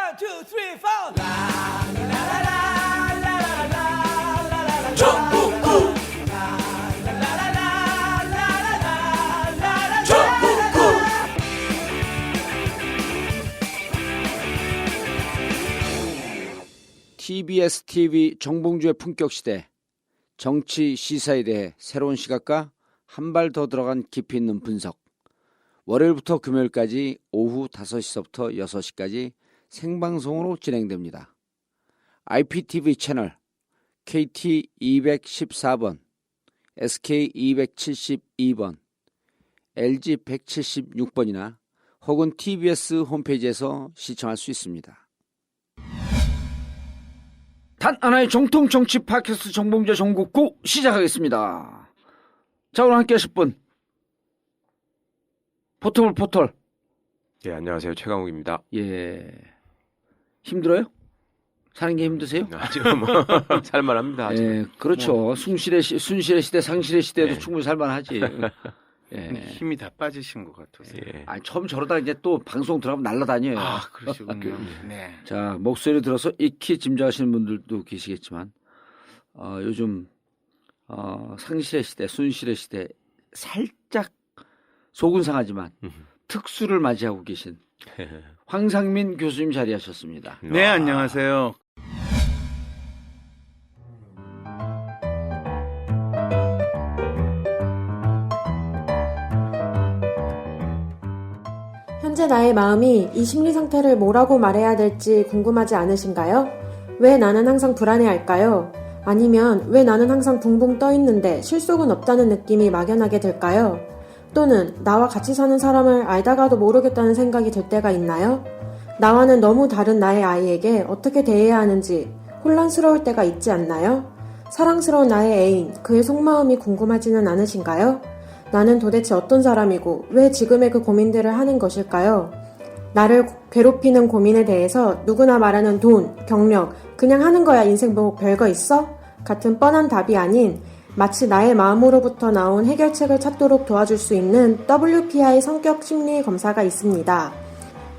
One, two, three, four. 전국구 전국구 TBS TV 정봉주의 품격시대 정치 시사에 대해 새로운 시각과 한 발 더 들어간 깊이 있는 분석. 월요일부터 금요일까지 오후 5시서부터 6시까지 생방송으로 진행됩니다. IPTV 채널 KT 214번, SK 272번, LG 176번이나 혹은 TBS 홈페이지에서 시청할 수 있습니다. 단 하나의 정통 정치 팟캐스트 정봉재 정국구 시작하겠습니다. 자, 오늘 함께 하실 분 포털. 예, 안녕하세요. 최강욱입니다. 예, 힘들어요? 사는 게 힘드세요? 지금 뭐 살만합니다. 예, 그렇죠. 순실의 시대, 상실의 시대에도 네. 충분히 살만하지. 예. 힘이 다 빠지신 것 같으세요. 예. 아니, 처음 저러다 이제 또 방송 들어가면 날라다녀요. 아, 그러시군요. 네. 자, 목소리 들어서 익히 짐작하시는 분들도 계시겠지만, 요즘, 상실의 시대, 순실의 시대, 살짝 속은 상하지만, 특수를 맞이하고 계신 황상민 교수님 자리하셨습니다. 네, 안녕하세요. 현재 나의 마음이 이 심리 상태를 뭐라고 말해야 될지 궁금하지 않으신가요? 왜 나는 항상 불안해할까요? 아니면 왜 나는 항상 붕붕 떠 있는데 실속은 없다는 느낌이 막연하게 들까요? 또는 나와 같이 사는 사람을 알다가도 모르겠다는 생각이 들 때가 있나요? 나와는 너무 다른 나의 아이에게 어떻게 대해야 하는지 혼란스러울 때가 있지 않나요? 사랑스러운 나의 애인, 그의 속마음이 궁금하지는 않으신가요? 나는 도대체 어떤 사람이고 왜 지금의 그 고민들을 하는 것일까요? 나를 괴롭히는 고민에 대해서 누구나 말하는 돈, 경력, 그냥 하는 거야 인생 뭐 별거 있어? 같은 뻔한 답이 아닌 마치 나의 마음으로부터 나온 해결책을 찾도록 도와줄 수 있는 WPI 성격 심리 검사가 있습니다.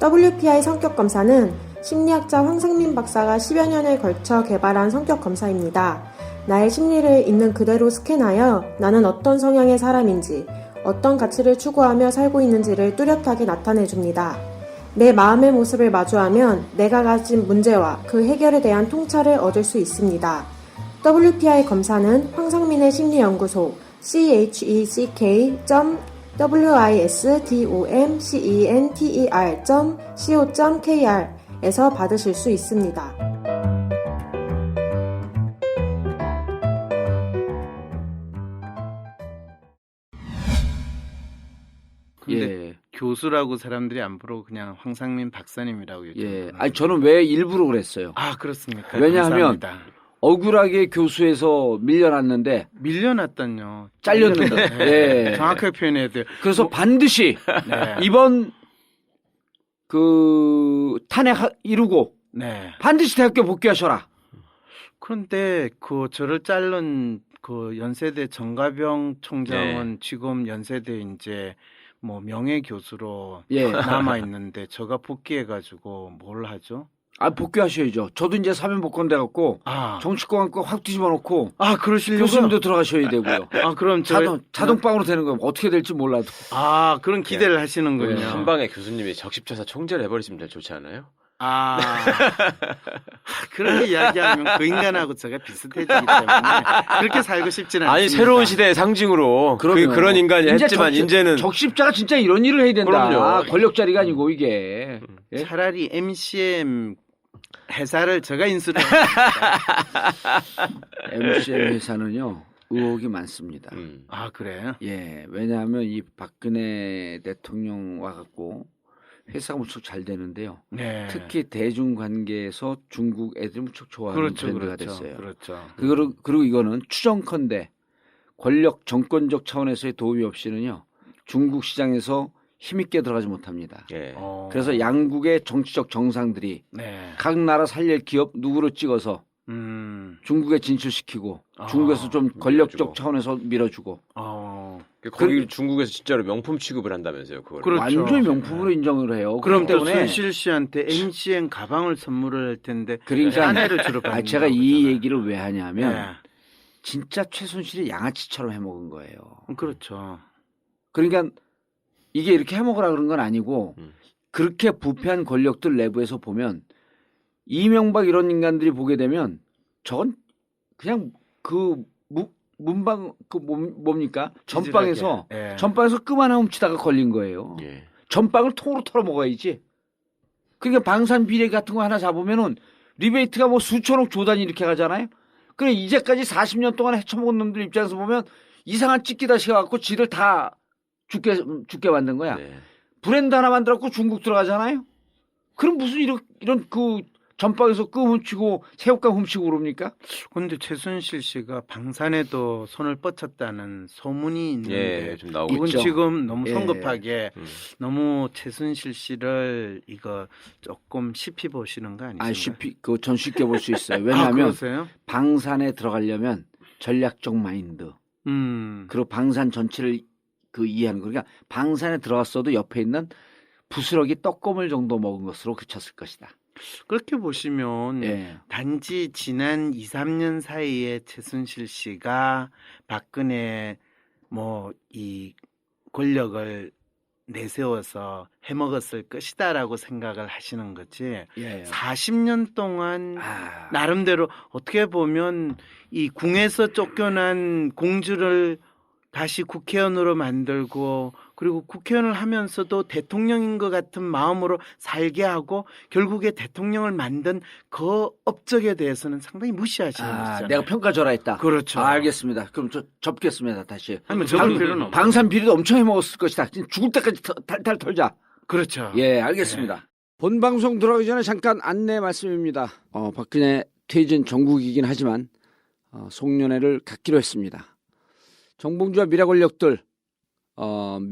WPI 성격 검사는 심리학자 황상민 박사가 10여 년에 걸쳐 개발한 성격 검사입니다. 나의 심리를 있는 그대로 스캔하여 나는 어떤 성향의 사람인지, 어떤 가치를 추구하며 살고 있는지를 뚜렷하게 나타내줍니다. 내 마음의 모습을 마주하면 내가 가진 문제와 그 해결에 대한 통찰을 얻을 수 있습니다. WPI 검사는 황상민의 심리연구소 checkdomcenter.co.kr 에서 받으실 수 있습니다. 근데 예. 교수라고 사람들이 안 부르고 그냥 황상민 박사님이라고 요즘 예. 부르는데. 아니, 저는 왜 일부러 그랬어요? 아, 그렇습니까? 왜냐하면 감사합니다. 억울하게 교수에서 밀려났는데, 밀려났단요. 잘렸는데. 네. 예. 정확하게 표현해야 돼요. 그래서 반드시 네. 이번 탄핵 이루고 네. 반드시 대학교 복귀하셔라. 그런데 저를 자른 연세대 정가병 총장은 지금 연세대 이제 뭐 명예 교수로 예. 남아 있는데 저가 복귀해가지고 뭘 하죠? 아, 복귀하셔야죠. 저도 이제 사면 복권돼 갖고 아, 정치권 확 뒤집어 놓고 그러시려고? 교수님도 들어가셔야 되고요. 그럼 자동방으로 되는 거예요. 어떻게 될지 몰라도. 그런 기대를 하시는군요. 네. 한 방에 교수님이 적십자사 총재를 해버리시면 제일 좋지 않아요? 그런 이야기하면 그 인간하고 제가 비슷해지기 때문에 그렇게 살고 싶지는 않습니다. 아니 새로운 시대의 상징으로 그럼요. 그런 인간이 이제 했지만 이제는 적십자가 진짜 이런 일을 해야 된다. 그럼요. 권력 자리가 아니고 이게. 예? 차라리 MCM 회사를 제가 인수를 했습니다. MCM 회사는요 의혹이 많습니다. 그래요? 예, 왜냐하면 이 박근혜 대통령 와갖고 회사가 무척 잘 되는데요. 네. 특히 대중관계에서 중국 애들이 무척 좋아하는 트렌드가 됐어요. 그렇죠. 그리고 이거는 추정컨대 권력 정권적 차원에서의 도움이 없이는요 중국 시장에서 힘있게 들어가지 못합니다. 예. 그래서 양국의 정치적 정상들이 네. 각 나라 살릴 기업 누구로 찍어서 중국에 진출시키고 중국에서 좀 권력적 밀어주고. 차원에서 밀어주고 거기 중국에서 진짜로 명품 취급을 한다면서요, 그걸. 그렇죠. 완전히 명품으로 인정을 해요. 그럼 그렇기 또 때문에 손실 씨한테 MCN 가방을 선물을 할 텐데 그러니까 샤넬을 주로 받는 제가 이 거잖아요. 얘기를 왜 하냐면 네. 진짜 최순실이 양아치처럼 해먹은 거예요. 그렇죠. 그러니까 이게 이렇게 해먹으라 그런 건 아니고 그렇게 부패한 권력들 내부에서 보면 이명박 이런 인간들이 보게 되면 저건 그냥 그 문방 뭡니까 전방에서 예. 전방에서 끔 하나 훔치다가 걸린 거예요. 예. 전방을 통으로 털어 먹어야지. 그러니까 방산 비례 같은 거 하나 잡으면은 리베이트가 뭐 수천억 조단위 이렇게 가잖아요. 그래 이제까지 40년 동안 헤쳐먹은 놈들 입장에서 보면 이상한 찢기다 시켜갖고 지를 다 죽게 만든 거야. 네. 브랜드 하나 만들었고 중국 들어가잖아요. 그럼 무슨 이런 그 전방에서 끔 훔치고 새우깡 훔치고 그럽니까? 그런데 최순실 씨가 방산에도 손을 뻗쳤다는 소문이 있는데 예, 좀 나오고 이건 있죠. 지금 너무 예. 성급하게 음. 너무 최순실 씨를 이거 조금 쉽이 보시는 거 아니신가요? 쉽게 그전 쉽게 볼 수 있어요. 아, 왜냐하면 그러세요? 방산에 들어가려면 전략적 마인드 그리고 방산 전체를 이해하는 거. 그러니까 방산에 들어갔어도 옆에 있는 부스러기 떡고물 정도 먹은 것으로 그쳤을 것이다. 그렇게 보시면 예. 단지 지난 2, 3년 사이에 최순실 씨가 박근혜 이 권력을 내세워서 해먹었을 것이다라고 생각을 하시는 거지. 예. 40년 동안 나름대로 어떻게 보면 이 궁에서 쫓겨난 공주를 다시 국회의원으로 만들고 그리고 국회의원을 하면서도 대통령인 것 같은 마음으로 살게 하고 결국에 대통령을 만든 그 업적에 대해서는 상당히 무시하시는 것이잖아요. 내가 평가 절하했다. 그렇죠. 알겠습니다. 그럼 저 접겠습니다. 다시. 아니, 뭐 접을 필요는 없어요. 방산 비리도 엄청 해먹었을 것이다. 죽을 때까지 탈탈 털자. 그렇죠. 예, 알겠습니다. 본 방송 들어가기 전에 잠깐 안내 말씀입니다. 박근혜 퇴진 정국이긴 하지만 송년회를 갖기로 했습니다. 정봉주와 미래 권력들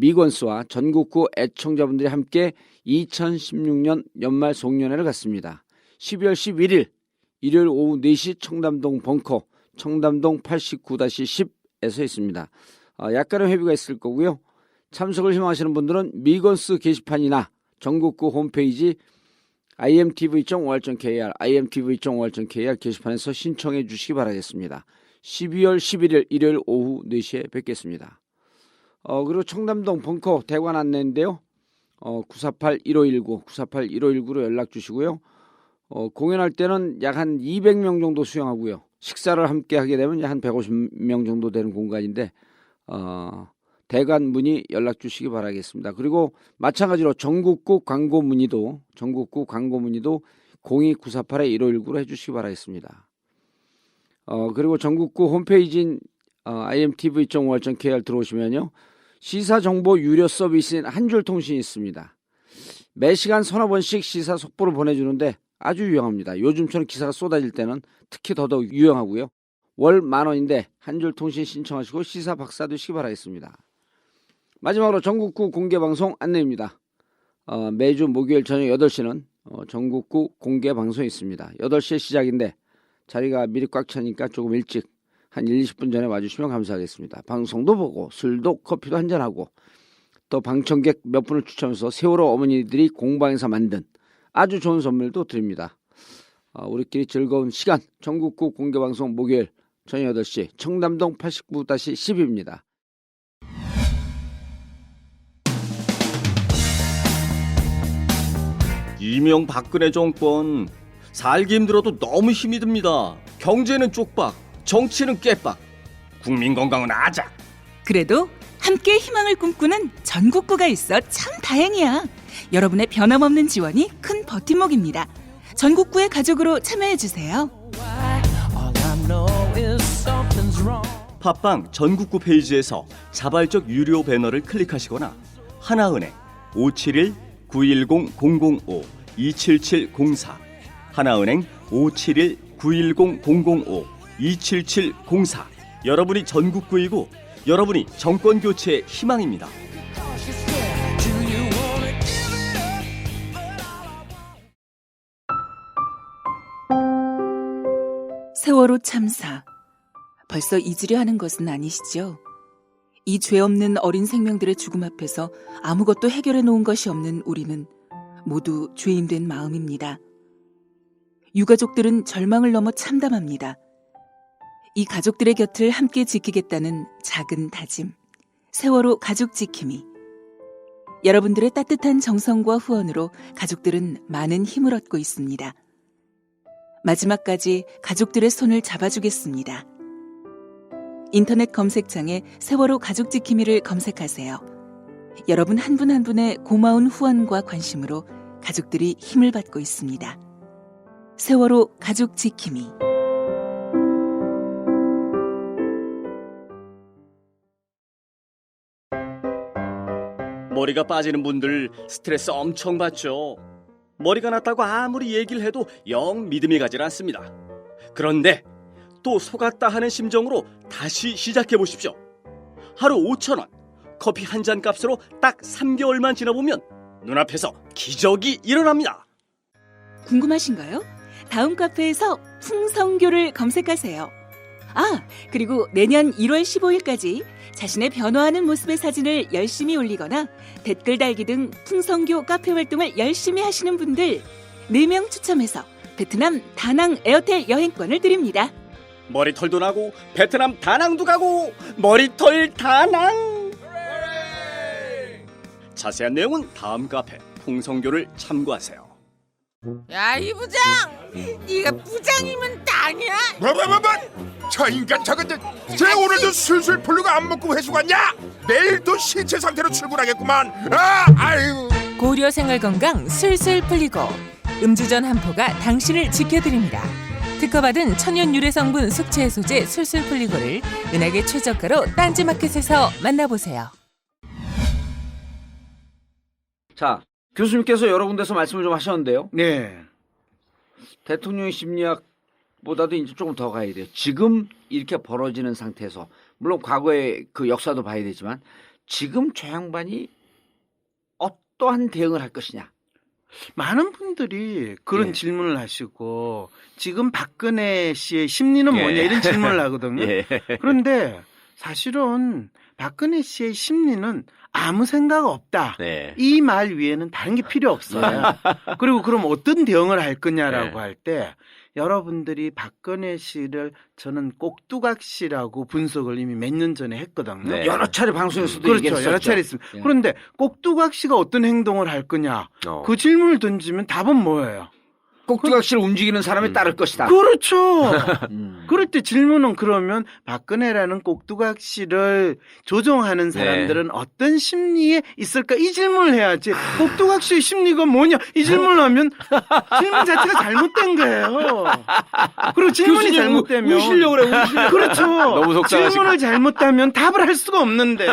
미건스와 전국구 애청자분들이 함께 2016년 연말 송년회를 갖습니다. 12월 11일 일요일 오후 4시 청담동 벙커 청담동 89-10에서 있습니다. 약간의 회비가 있을 거고요. 참석을 희망하시는 분들은 미건스 게시판이나 전국구 홈페이지 imtv.or.kr imtv.or.kr 게시판에서 신청해 주시기 바라겠습니다. 12월 11일 일요일 오후 4시에 뵙겠습니다. 그리고 청담동 벙커 대관 안내인데요. 948-1519, 948-1519로 연락 주시고요. 공연할 때는 약 한 200명 정도 수용하고요. 식사를 함께 하게 되면 한 150명 정도 되는 공간인데 대관 문의 연락 주시기 바라겠습니다. 그리고 마찬가지로 전국구 광고 문의도 02-948-1519로 해주시기 바라겠습니다. 그리고 전국구 홈페이지인 imtv.or.kr 들어오시면요. 시사정보 유료 서비스인 한줄통신이 있습니다. 매시간 서너 번씩 시사 속보를 보내주는데 아주 유용합니다. 요즘처럼 기사가 쏟아질 때는 특히 더더욱 유용하고요. 월 10,000원인데 한줄통신 신청하시고 시사 박사 되시기 바라겠습니다. 마지막으로 전국구 공개방송 안내입니다. 매주 목요일 저녁 8시는 전국구 공개방송이 있습니다. 8시에 시작인데 자리가 미리 꽉 차니까 조금 일찍 한 1, 20분 전에 와주시면 감사하겠습니다. 방송도 보고 술도 커피도 한잔하고 또 방청객 몇 분을 추첨해서 세월호 어머니들이 공방에서 만든 아주 좋은 선물도 드립니다. 우리끼리 즐거운 시간 전국구 공개방송 목요일 저녁 8시 청담동 89-10입니다. 이명박근혜 정권 살기 힘들어도 너무 힘이 듭니다. 경제는 쪽박, 정치는 깨박, 국민 건강은 아작. 그래도 함께 희망을 꿈꾸는 전국구가 있어 참 다행이야. 여러분의 변함없는 지원이 큰 버팀목입니다. 전국구의 가족으로 참여해주세요. 팟빵 전국구 페이지에서 자발적 유료 배너를 클릭하시거나 하나은행 571-910-005-27704 하나은행 571-910-005-27704 여러분이 전국구이고 여러분이 정권교체의 희망입니다. 세월호 참사 벌써 잊으려 하는 것은 아니시죠? 이 죄 없는 어린 생명들의 죽음 앞에서 아무것도 해결해 놓은 것이 없는 우리는 모두 죄인된 마음입니다. 유가족들은 절망을 넘어 참담합니다. 이 가족들의 곁을 함께 지키겠다는 작은 다짐, 세월호 가족 지킴이. 여러분들의 따뜻한 정성과 후원으로 가족들은 많은 힘을 얻고 있습니다. 마지막까지 가족들의 손을 잡아주겠습니다. 인터넷 검색창에 세월호 가족 지킴이를 검색하세요. 여러분 한 분 한 분의 고마운 후원과 관심으로 가족들이 힘을 받고 있습니다. 세월호 가족 지킴이. 머리가 빠지는 분들 스트레스 엄청 받죠. 머리가 났다고 아무리 얘기를 해도 영 믿음이 가질 않습니다. 그런데 또 속았다 하는 심정으로 다시 시작해 보십시오. 하루 5,000원, 커피 한 잔 값으로 딱 3개월만 지나보면 눈앞에서 기적이 일어납니다. 궁금하신가요? 다음 카페에서 풍성교를 검색하세요. 아, 그리고 내년 1월 15일까지 자신의 변화하는 모습의 사진을 열심히 올리거나 댓글 달기 등 풍성교 카페 활동을 열심히 하시는 분들 4명 추첨해서 베트남 다낭 에어텔 여행권을 드립니다. 머리털도 나고 베트남 다낭도 가고 머리털 다낭. 자세한 내용은 다음 카페 풍성교를 참고하세요. 야, 이 부장! 네가 부장이면 땅이야? 뭐? 저 인간 저건 쟤 오늘도 술술 풀리고 안 먹고 회수 갔냐? 내일도 신체 상태로 출근하겠구만. 아유. 고려 생활건강 술술 풀리고 음주전 한포가 당신을 지켜드립니다. 특허받은 천연 유래 성분 숙취 해소제 술술 풀리고를 은하계 최저가로 딴지마켓에서 만나보세요. 자, 교수님께서 여러 군데서 말씀을 좀 하셨는데요. 네. 대통령의 심리학보다도 이제 조금 더 가야 돼요. 지금 이렇게 벌어지는 상태에서 물론 과거의 그 역사도 봐야 되지만 지금 저 양반이 어떠한 대응을 할 것이냐. 많은 분들이 그런 예. 질문을 하시고 지금 박근혜 씨의 심리는 예. 뭐냐 이런 질문을 하거든요. 예. 그런데 사실은 박근혜 씨의 심리는 아무 생각 없다. 네. 이 말 위에는 다른 게 필요 없어요. 그리고 그럼 어떤 대응을 할 거냐라고 네. 할 때 여러분들이 박근혜 씨를 저는 꼭두각시라고 분석을 이미 몇 년 전에 했거든요. 네. 여러 차례 방송에서도 그렇죠. 얘기했었죠. 여러 차례 있습니다. 예. 그런데 꼭두각시가 어떤 행동을 할 거냐. 그 질문을 던지면 답은 뭐예요? 꼭두각시를 움직이는 사람이 따를 것이다. 그렇죠. 음. 그럴 때 질문은 그러면 박근혜라는 꼭두각시를 조종하는 사람들은 어떤 심리에 있을까? 이 질문을 해야지. 꼭두각시의 심리가 뭐냐? 이 질문을 하면 질문 자체가 잘못된 거예요. 그리고 질문이 교수님, 잘못되면 우시려고 그래. 우시려고. 그렇죠. 너무 속상하시고. 질문을 잘못하면 답을 할 수가 없는데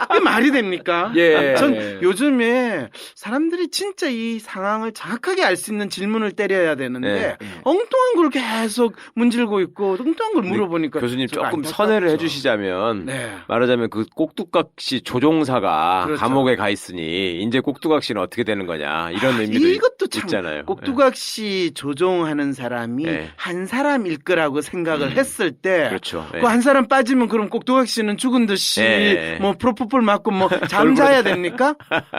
그게 말이 됩니까? 예. 전 요즘에 사람들이 진짜 이 상황을 정확하게 알 수 있는 질문을 때려야 되는데 네. 엉뚱한 걸 계속 문질고 있고 엉뚱한 걸 물어보니까 교수님 제가 조금 안타깝죠. 선회를 해주시자면 네. 말하자면 그 꼭두각시 조종사가 그렇죠. 감옥에 가 있으니 이제 꼭두각시는 어떻게 되는 거냐 이런 의미도 이것도 참 있잖아요. 꼭두각시 조종하는 사람이 네. 한 사람일 거라고 생각을 했을 때 그렇죠. 그 한 사람 빠지면 그럼 꼭두각시는 죽은 듯이 네. 뭐 프로포폴 맞고 뭐 잠자야 됩니까?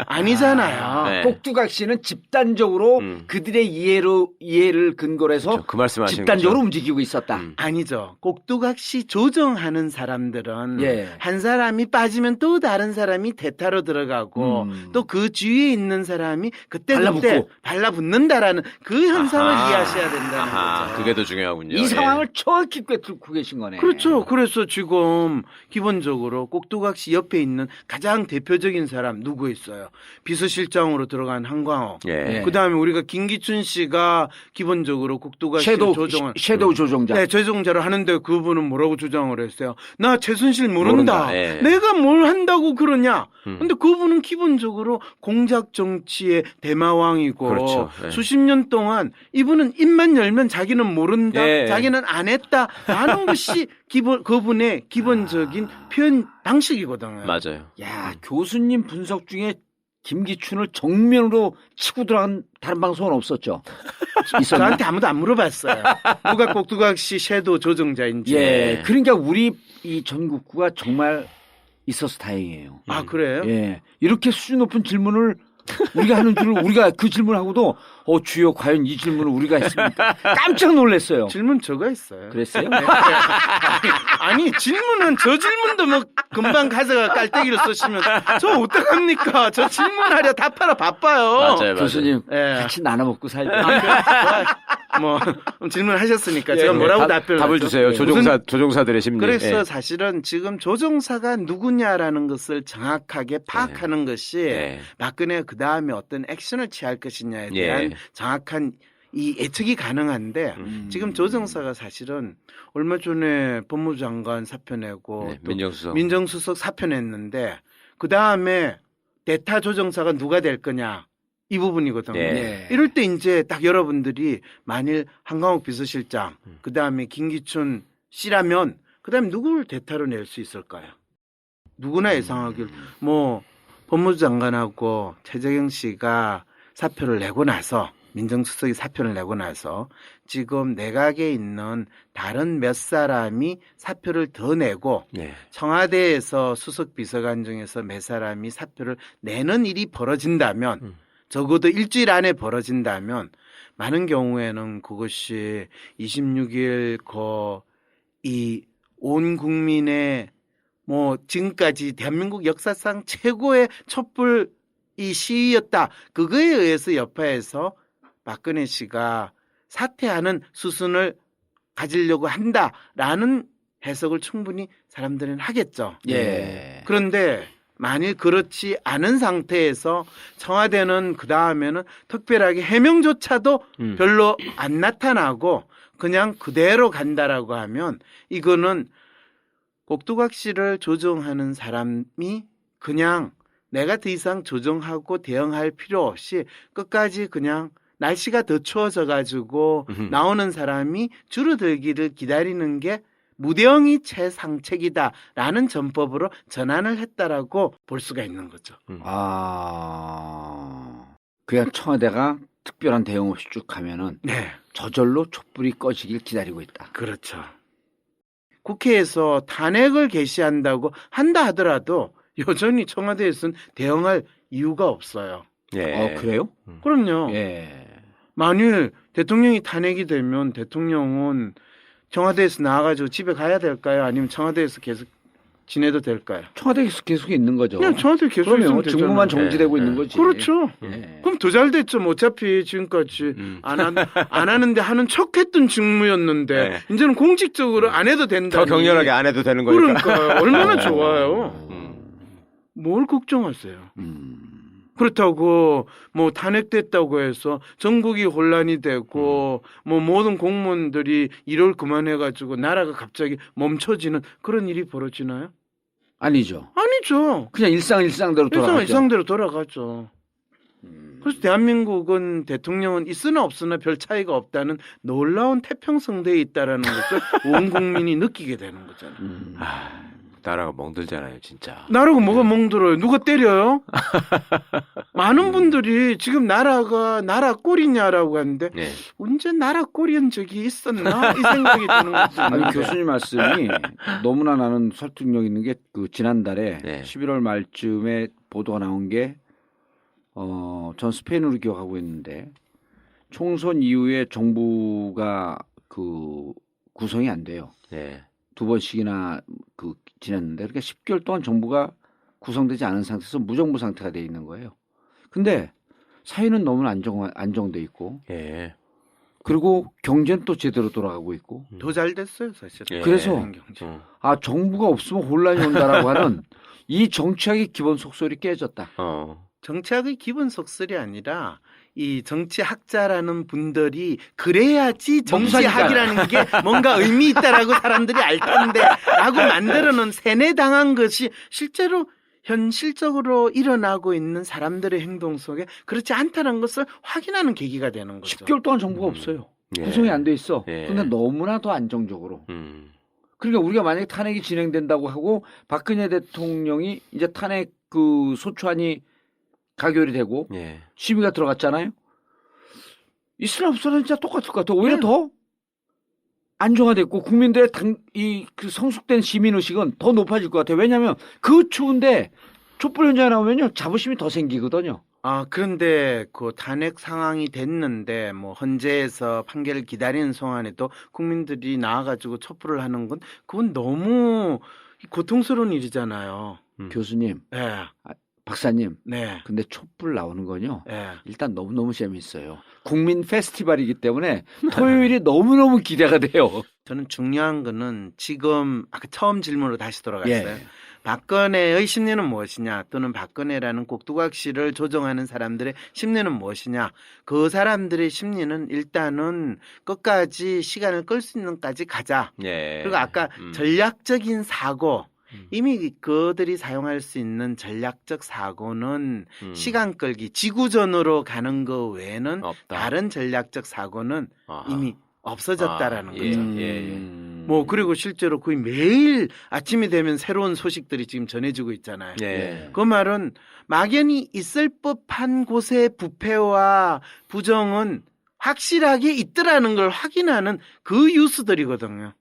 아니잖아요. 네. 꼭두각시는 집단적으로 그들의 이해를 근거로 해서 그렇죠. 그 말씀하시는 집단적으로 거죠. 움직이고 있었다. 아니죠. 꼭두각시 조정하는 사람들은 예. 한 사람이 빠지면 또 다른 사람이 대타로 들어가고 또 그 주위에 있는 사람이 그때 발라붙는다라는 그 현상을 아하. 이해하셔야 된다는 아하, 거죠. 그게 더 중요하군요. 이 예. 상황을 정확히 꿰뚫고 계신 거네. 그렇죠. 그래서 지금 기본적으로 꼭두각시 옆에 있는 가장 대표적인 사람 누구 있어요? 비서실장으로 들어간 한광호. 예. 그다음에 우리가 김기춘 씨가 기본적으로 꼭두각시 조정을 섀도우 조종자. 네, 조종자를 하는데 그분은 뭐라고 주장을 했어요? 나 최순실 모른다. 모른다. 예. 내가 뭘 한다고 그러냐? 근데 그분은 기본적으로 공작 정치의 대마왕이고 그렇죠. 예. 수십 년 동안 이분은 입만 열면 자기는 모른다. 예. 자기는 안 했다. 라는 것이 그분의 기본적인 표현 방식이거든요. 맞아요. 야, 교수님 분석 중에 김기춘을 정면으로 치고 들어간 다른 방송은 없었죠? 있었나? 저한테 아무도 안 물어봤어요. 누가 꼭두각시 섀도우 조정자인지. 예. 그러니까 우리 이 전국구가 정말 있어서 다행이에요. 아 그래요? 예. 이렇게 수준 높은 질문을 우리가 하는 줄을 우리가 그 질문하고도 주여 과연 이 질문을 우리가 했습니까? 깜짝 놀랐어요. 질문 저거 있어요. 그랬어요? 아니 질문은 저 질문도 뭐 금방 가져가 깔때기를 쓰시면 저 어떡합니까? 저 질문하려 답하러 바빠요. 맞아요. 교수님 예. 같이 나눠 먹고 살죠. 뭐 질문하셨으니까 제가 뭐라고 답변을 답을 하죠? 주세요. 무슨- 조종사들의 심리. 그래서 예. 사실은 지금 조종사가 누구냐라는 것을 정확하게 파악하는 것이 예. 박근혜가 그 다음에 어떤 액션을 취할 것이냐에 예. 대한 정확한 이 예측이 가능한데 지금 조종사가 사실은 얼마 전에 법무부 장관 사표 내고 네, 또 민정수석. 민정수석 사표 냈는데 그 다음에 대타 조종사가 누가 될 거냐 이 부분이거든요. 네. 이럴 때 이제 딱 여러분들이 만일 한강욱 비서실장 그 다음에 김기춘 씨라면 그 다음에 누구를 대타로 낼 수 있을까요? 누구나 예상하길 뭐 법무부 장관하고 최재경 씨가 사표를 내고 나서 민정수석이 사표를 내고 나서 지금 내각에 있는 다른 몇 사람이 사표를 더 내고 네. 청와대에서 수석 비서관 중에서 몇 사람이 사표를 내는 일이 벌어진다면 적어도 일주일 안에 벌어진다면 많은 경우에는 그것이 26일 이 온 국민의 뭐 지금까지 대한민국 역사상 최고의 촛불 이 시위였다. 그거에 의해서 여파에서 박근혜 씨가 사퇴하는 수순을 가지려고 한다라는 해석을 충분히 사람들은 하겠죠. 예. 그런데 만일 그렇지 않은 상태에서 청와대는 그 다음에는 특별하게 해명조차도 별로 안 나타나고 그냥 그대로 간다라고 하면 이거는 꼭두각시를 조정하는 사람이 그냥 내가 더 이상 조정하고 대응할 필요 없이 끝까지 그냥 날씨가 더 추워져 가지고 나오는 사람이 줄어들기를 기다리는 게 무대응이 최상책이다라는 전법으로 전환을 했다라고 볼 수가 있는 거죠. 그냥 청와대가 특별한 대응 없이 쭉 가면은 네, 저절로 촛불이 꺼지길 기다리고 있다. 그렇죠. 국회에서 탄핵을 개시한다고 한다 하더라도 여전히 청와대에서는 대응할 이유가 없어요. 예. 그래요? 그럼요. 예. 만일 대통령이 탄핵이 되면 대통령은 청와대에서 나와가지고 집에 가야 될까요? 아니면 청와대에서 계속 지내도 될까요? 청와대에서 계속 있는 거죠. 그냥 청와대 계속 있으면 그러면 되잖아요. 직무만 정지되고 예. 있는 거지. 그렇죠. 예. 그럼 더 잘 됐죠. 뭐 어차피 지금까지 안 하는데 하는 척했던 직무였는데 네. 이제는 공식적으로 안 해도 된다. 더 격렬하게 안 해도 되는 거니까. 그러니까 얼마나 좋아요. 뭘 걱정하세요? 그렇다고 뭐 탄핵됐다고 해서 전국이 혼란이 되고 뭐 모든 공무원들이 일을 그만해가지고 나라가 갑자기 멈춰지는 그런 일이 벌어지나요? 아니죠. 아니죠. 그냥 일상대로 돌아가죠. 일상대로 돌아가죠. 그래서 대한민국은 대통령은 있으나 없으나 별 차이가 없다는 놀라운 태평성대에 있다라는 것을 온 국민이 느끼게 되는 거잖아요. 나라가 멍들잖아요, 진짜. 나라가 뭐가 멍들어요? 누가 때려요? 많은 분들이 지금 나라가 나라 꼴이냐라고 하는데 네. 언제 나라 꼴이한 적이 있었나? 이 생각이 드는 거죠. 아니 교수님 말씀이 너무나 나는 설득력 있는 게 그 지난달에 네. 11월 말쯤에 보도가 나온 게 전 스페인으로 기억하고 있는데 총선 이후에 정부가 그 구성이 안 돼요. 네. 2번씩이나 그 지났는데 그러니까 10개월 동안 정부가 구성되지 않은 상태에서 무정부 상태가 돼 있는 거예요. 근데 사회는 너무 안정돼 있고 예. 그리고 경제는 또 제대로 돌아가고 있고 더 잘 됐어요, 사실. 예. 그래서 경제. 정부가 없으면 혼란이 온다라고 하는 이 정치학의 기본 속설이 깨졌다. 정치학의 기본 속설이 아니라 이 정치학자라는 분들이 그래야지 정치학이라는 게 뭔가 의미 있다라고 사람들이 알 텐데 라고 만들어놓은 세뇌당한 것이 실제로 현실적으로 일어나고 있는 사람들의 행동 속에 그렇지 않다는 것을 확인하는 계기가 되는 거죠. 10개월 동안 정부가 없어요. 예. 구성이 안 돼 있어. 예. 근데 너무나 더 안정적으로. 그러니까 우리가 만약에 탄핵이 진행된다고 하고 박근혜 대통령이 이제 탄핵 그 소추안이 가결이 되고 예. 심의가 들어갔잖아요. 있으나 없으나 진짜 똑같을 것 같아요. 오히려 더 안정화됐고 국민들의 그 성숙된 시민 의식은 더 높아질 것 같아요. 왜냐하면 그 추운데 촛불 현장에 나오면요 자부심이 더 생기거든요. 그런데 그 탄핵 상황이 됐는데 뭐 헌재에서 판결을 기다리는 동안에도 국민들이 나와가지고 촛불을 하는 건 그건 너무 고통스러운 일이잖아요. 교수님, 네, 박사님, 네, 근데 촛불 나오는 건요. 네. 일단 너무너무 재밌어요. 국민 페스티벌이기 때문에 토요일이 너무너무 기대가 돼요. 저는 중요한 거는 지금 아까 처음 질문으로 다시 돌아갔어요. 예. 박근혜의 심리는 무엇이냐 또는 박근혜라는 꼭두각시를 조종하는 사람들의 심리는 무엇이냐. 그 사람들의 심리는 일단은 끝까지 시간을 끌 수 있는 까지 가자. 예. 그리고 아까 전략적인 사고 이미 그들이 사용할 수 있는 전략적 사고는 시간 끌기 지구전으로 가는 거 외에는 없다. 다른 전략적 사고는 아하. 이미 없어졌다라는 예, 거죠. 예. 뭐 그리고 실제로 거의 매일 아침이 되면 새로운 소식들이 지금 전해지고 있잖아요. 예. 그 말은 막연히 있을 법한 곳의 부패와 부정은 확실하게 있더라는 걸 확인하는 그 뉴스들이거든요.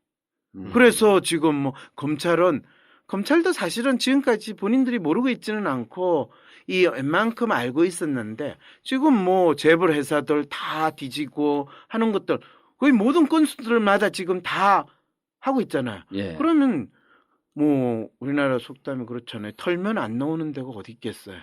그래서 지금 뭐 검찰도 사실은 지금까지 본인들이 모르고 있지는 않고 이 웬만큼 알고 있었는데 지금 뭐 재벌 회사들 다 뒤지고 하는 것들 거의 모든 건수들마다 지금 다 하고 있잖아요. 예. 그러면 뭐 우리나라 속담이 그렇잖아요. 털면 안 나오는 데가 어디 있겠어요.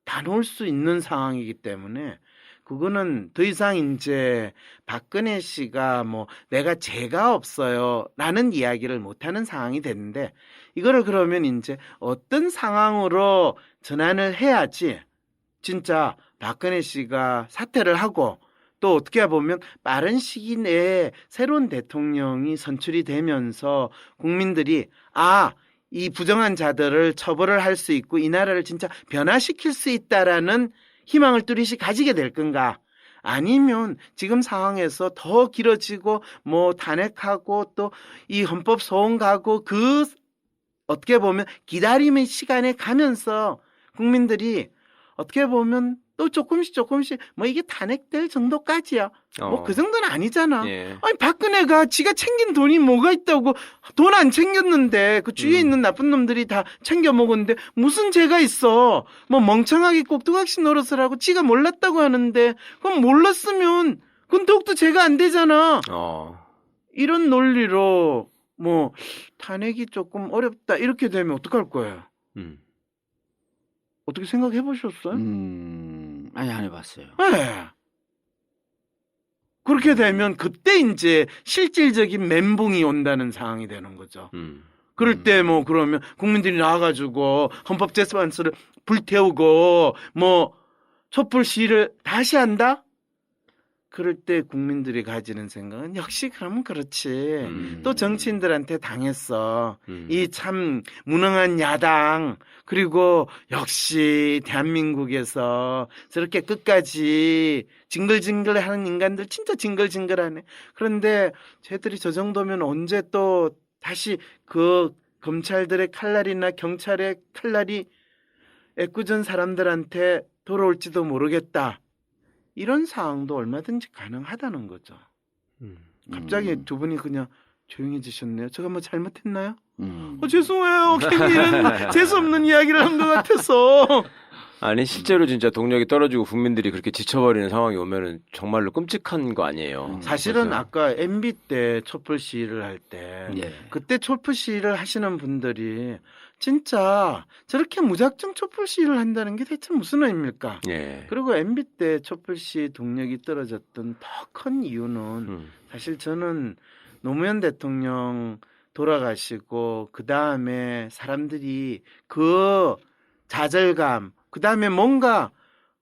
다 넣을 수 있는 상황이기 때문에 그거는 더 이상 이제 박근혜 씨가 뭐 내가 죄가 없어요 라는 이야기를 못하는 상황이 됐는데 이거를 그러면 이제 어떤 상황으로 전환을 해야지 진짜 박근혜 씨가 사퇴를 하고 또 어떻게 보면 빠른 시기 내에 새로운 대통령이 선출이 되면서 국민들이 이 부정한 자들을 처벌을 할 수 있고 이 나라를 진짜 변화시킬 수 있다라는 희망을 뚜렷이 가지게 될 건가? 아니면 지금 상황에서 더 길어지고 뭐 탄핵하고 또 이 헌법 소원 가고 그 어떻게 보면 기다림의 시간에 가면서 국민들이 어떻게 보면 또 조금씩 뭐 이게 탄핵될 정도까지야. 뭐 그 정도는 아니잖아. 예. 아니 박근혜가 지가 챙긴 돈이 뭐가 있다고 돈 안 챙겼는데 그 주위에 있는 나쁜 놈들이 다 챙겨 먹었는데 무슨 죄가 있어. 뭐 멍청하게 꼭두각시 노릇을 하고 지가 몰랐다고 하는데 그럼 몰랐으면 그건 더욱더 죄가 안 되잖아. 이런 논리로 뭐 탄핵이 조금 어렵다 이렇게 되면 어떡할 거예요? 어떻게 생각해 보셨어요? 아니 안 해봤어요. 네. 그렇게 되면 그때 이제 실질적인 멘붕이 온다는 상황이 되는 거죠. 그럴 때 뭐 그러면 국민들이 나와가지고 헌법재판소를 불태우고 뭐 촛불 시위를 다시 한다? 그럴 때 국민들이 가지는 생각은 역시 그러면 그렇지. 또 정치인들한테 당했어. 이 참 무능한 야당 그리고 역시 대한민국에서 저렇게 끝까지 징글징글하는 인간들 진짜 징글징글하네. 그런데 쟤들이 저 정도면 언제 또 다시 그 검찰들의 칼날이나 경찰의 칼날이 애꿎은 사람들한테 돌아올지도 모르겠다. 이런 상황도 얼마든지 가능하다는 거죠. 갑자기 두 분이 그냥 조용해지셨네요. 제가 뭐 잘못했나요? 죄송해요. 괜히 이런 재수없는 이야기를 한 것 같아서. 아니 실제로 진짜 동력이 떨어지고 국민들이 그렇게 지쳐버리는 상황이 오면은 정말로 끔찍한 거 아니에요. 사실은 그래서. 아까 MB 때 촛불 시위를 할 때 그때 촛불 시위를 하시는 분들이 진짜 저렇게 무작정 촛불 시위를 한다는 게 대체 무슨 의미입니까? 예. 그리고 MB 때 촛불 시위 동력이 떨어졌던 더 큰 이유는 사실 저는 노무현 대통령 돌아가시고 그 다음에 사람들이 그 좌절감, 그 다음에 뭔가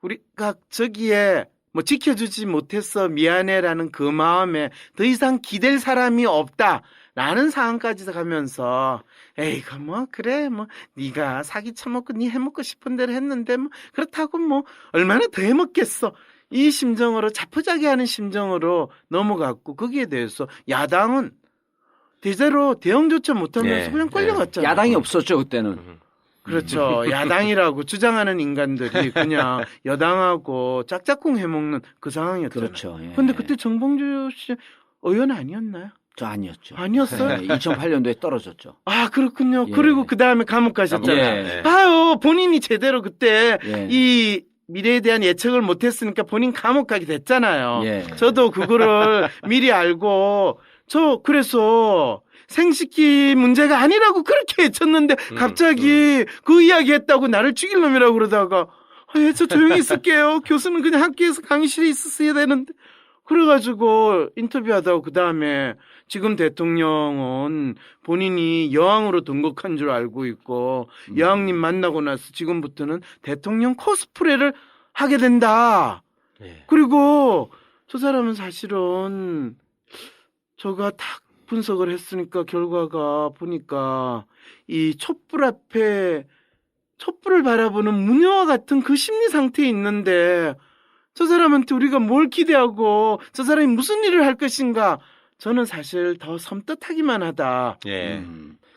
우리가 저기에 뭐 지켜주지 못해서 미안해라는 그 마음에 더 이상 기댈 사람이 없다라는 상황까지 가면서 에이 그 뭐 그래 뭐 네가 사기 쳐먹고 네 해먹고 싶은 대로 했는데 뭐 그렇다고 뭐 얼마나 더 해먹겠어. 이 심정으로 자포자기하는 심정으로 넘어갔고 거기에 대해서 야당은 대대로 대응조차 못하면서 그냥 끌려갔잖아요. 야당이 없었죠 그때는. 그렇죠. 야당이라고 주장하는 인간들이 그냥 여당하고 짝짝꿍 해먹는 그 상황이었잖아요. 그렇죠. 예. 근데 그때 정봉주 씨 의원 아니었나요? 저 아니었죠. 아니었어요? 2008년도에 떨어졌죠. 아, 그렇군요. 예. 그리고 그 다음에 감옥 가셨잖아요. 예. 봐요. 본인이 제대로 그때 예. 이 미래에 대한 예측을 못했으니까 본인 감옥 가게 됐잖아요. 예. 저도 그거를 미리 알고 그래서 생식기 문제가 아니라고 그렇게 외쳤는데 갑자기 그 이야기 했다고 나를 죽일 놈이라고 그러다가 저 조용히 있을게요. 교수는 그냥 학교에서 강의실에 있었어야 되는데 그래가지고 인터뷰하다가 그 다음에 지금 대통령은 본인이 여왕으로 등극한 줄 알고 있고 여왕님 만나고 나서 지금부터는 대통령 코스프레를 하게 된다. 예. 그리고 저 사람은 사실은 저가 딱 분석을 했으니까 결과가 보니까 이 촛불을 바라보는 무녀와 같은 그 심리 상태에 있는데 저 사람한테 우리가 뭘 기대하고 저 사람이 무슨 일을 할 것인가 저는 사실 더 섬뜩하기만 하다. 예.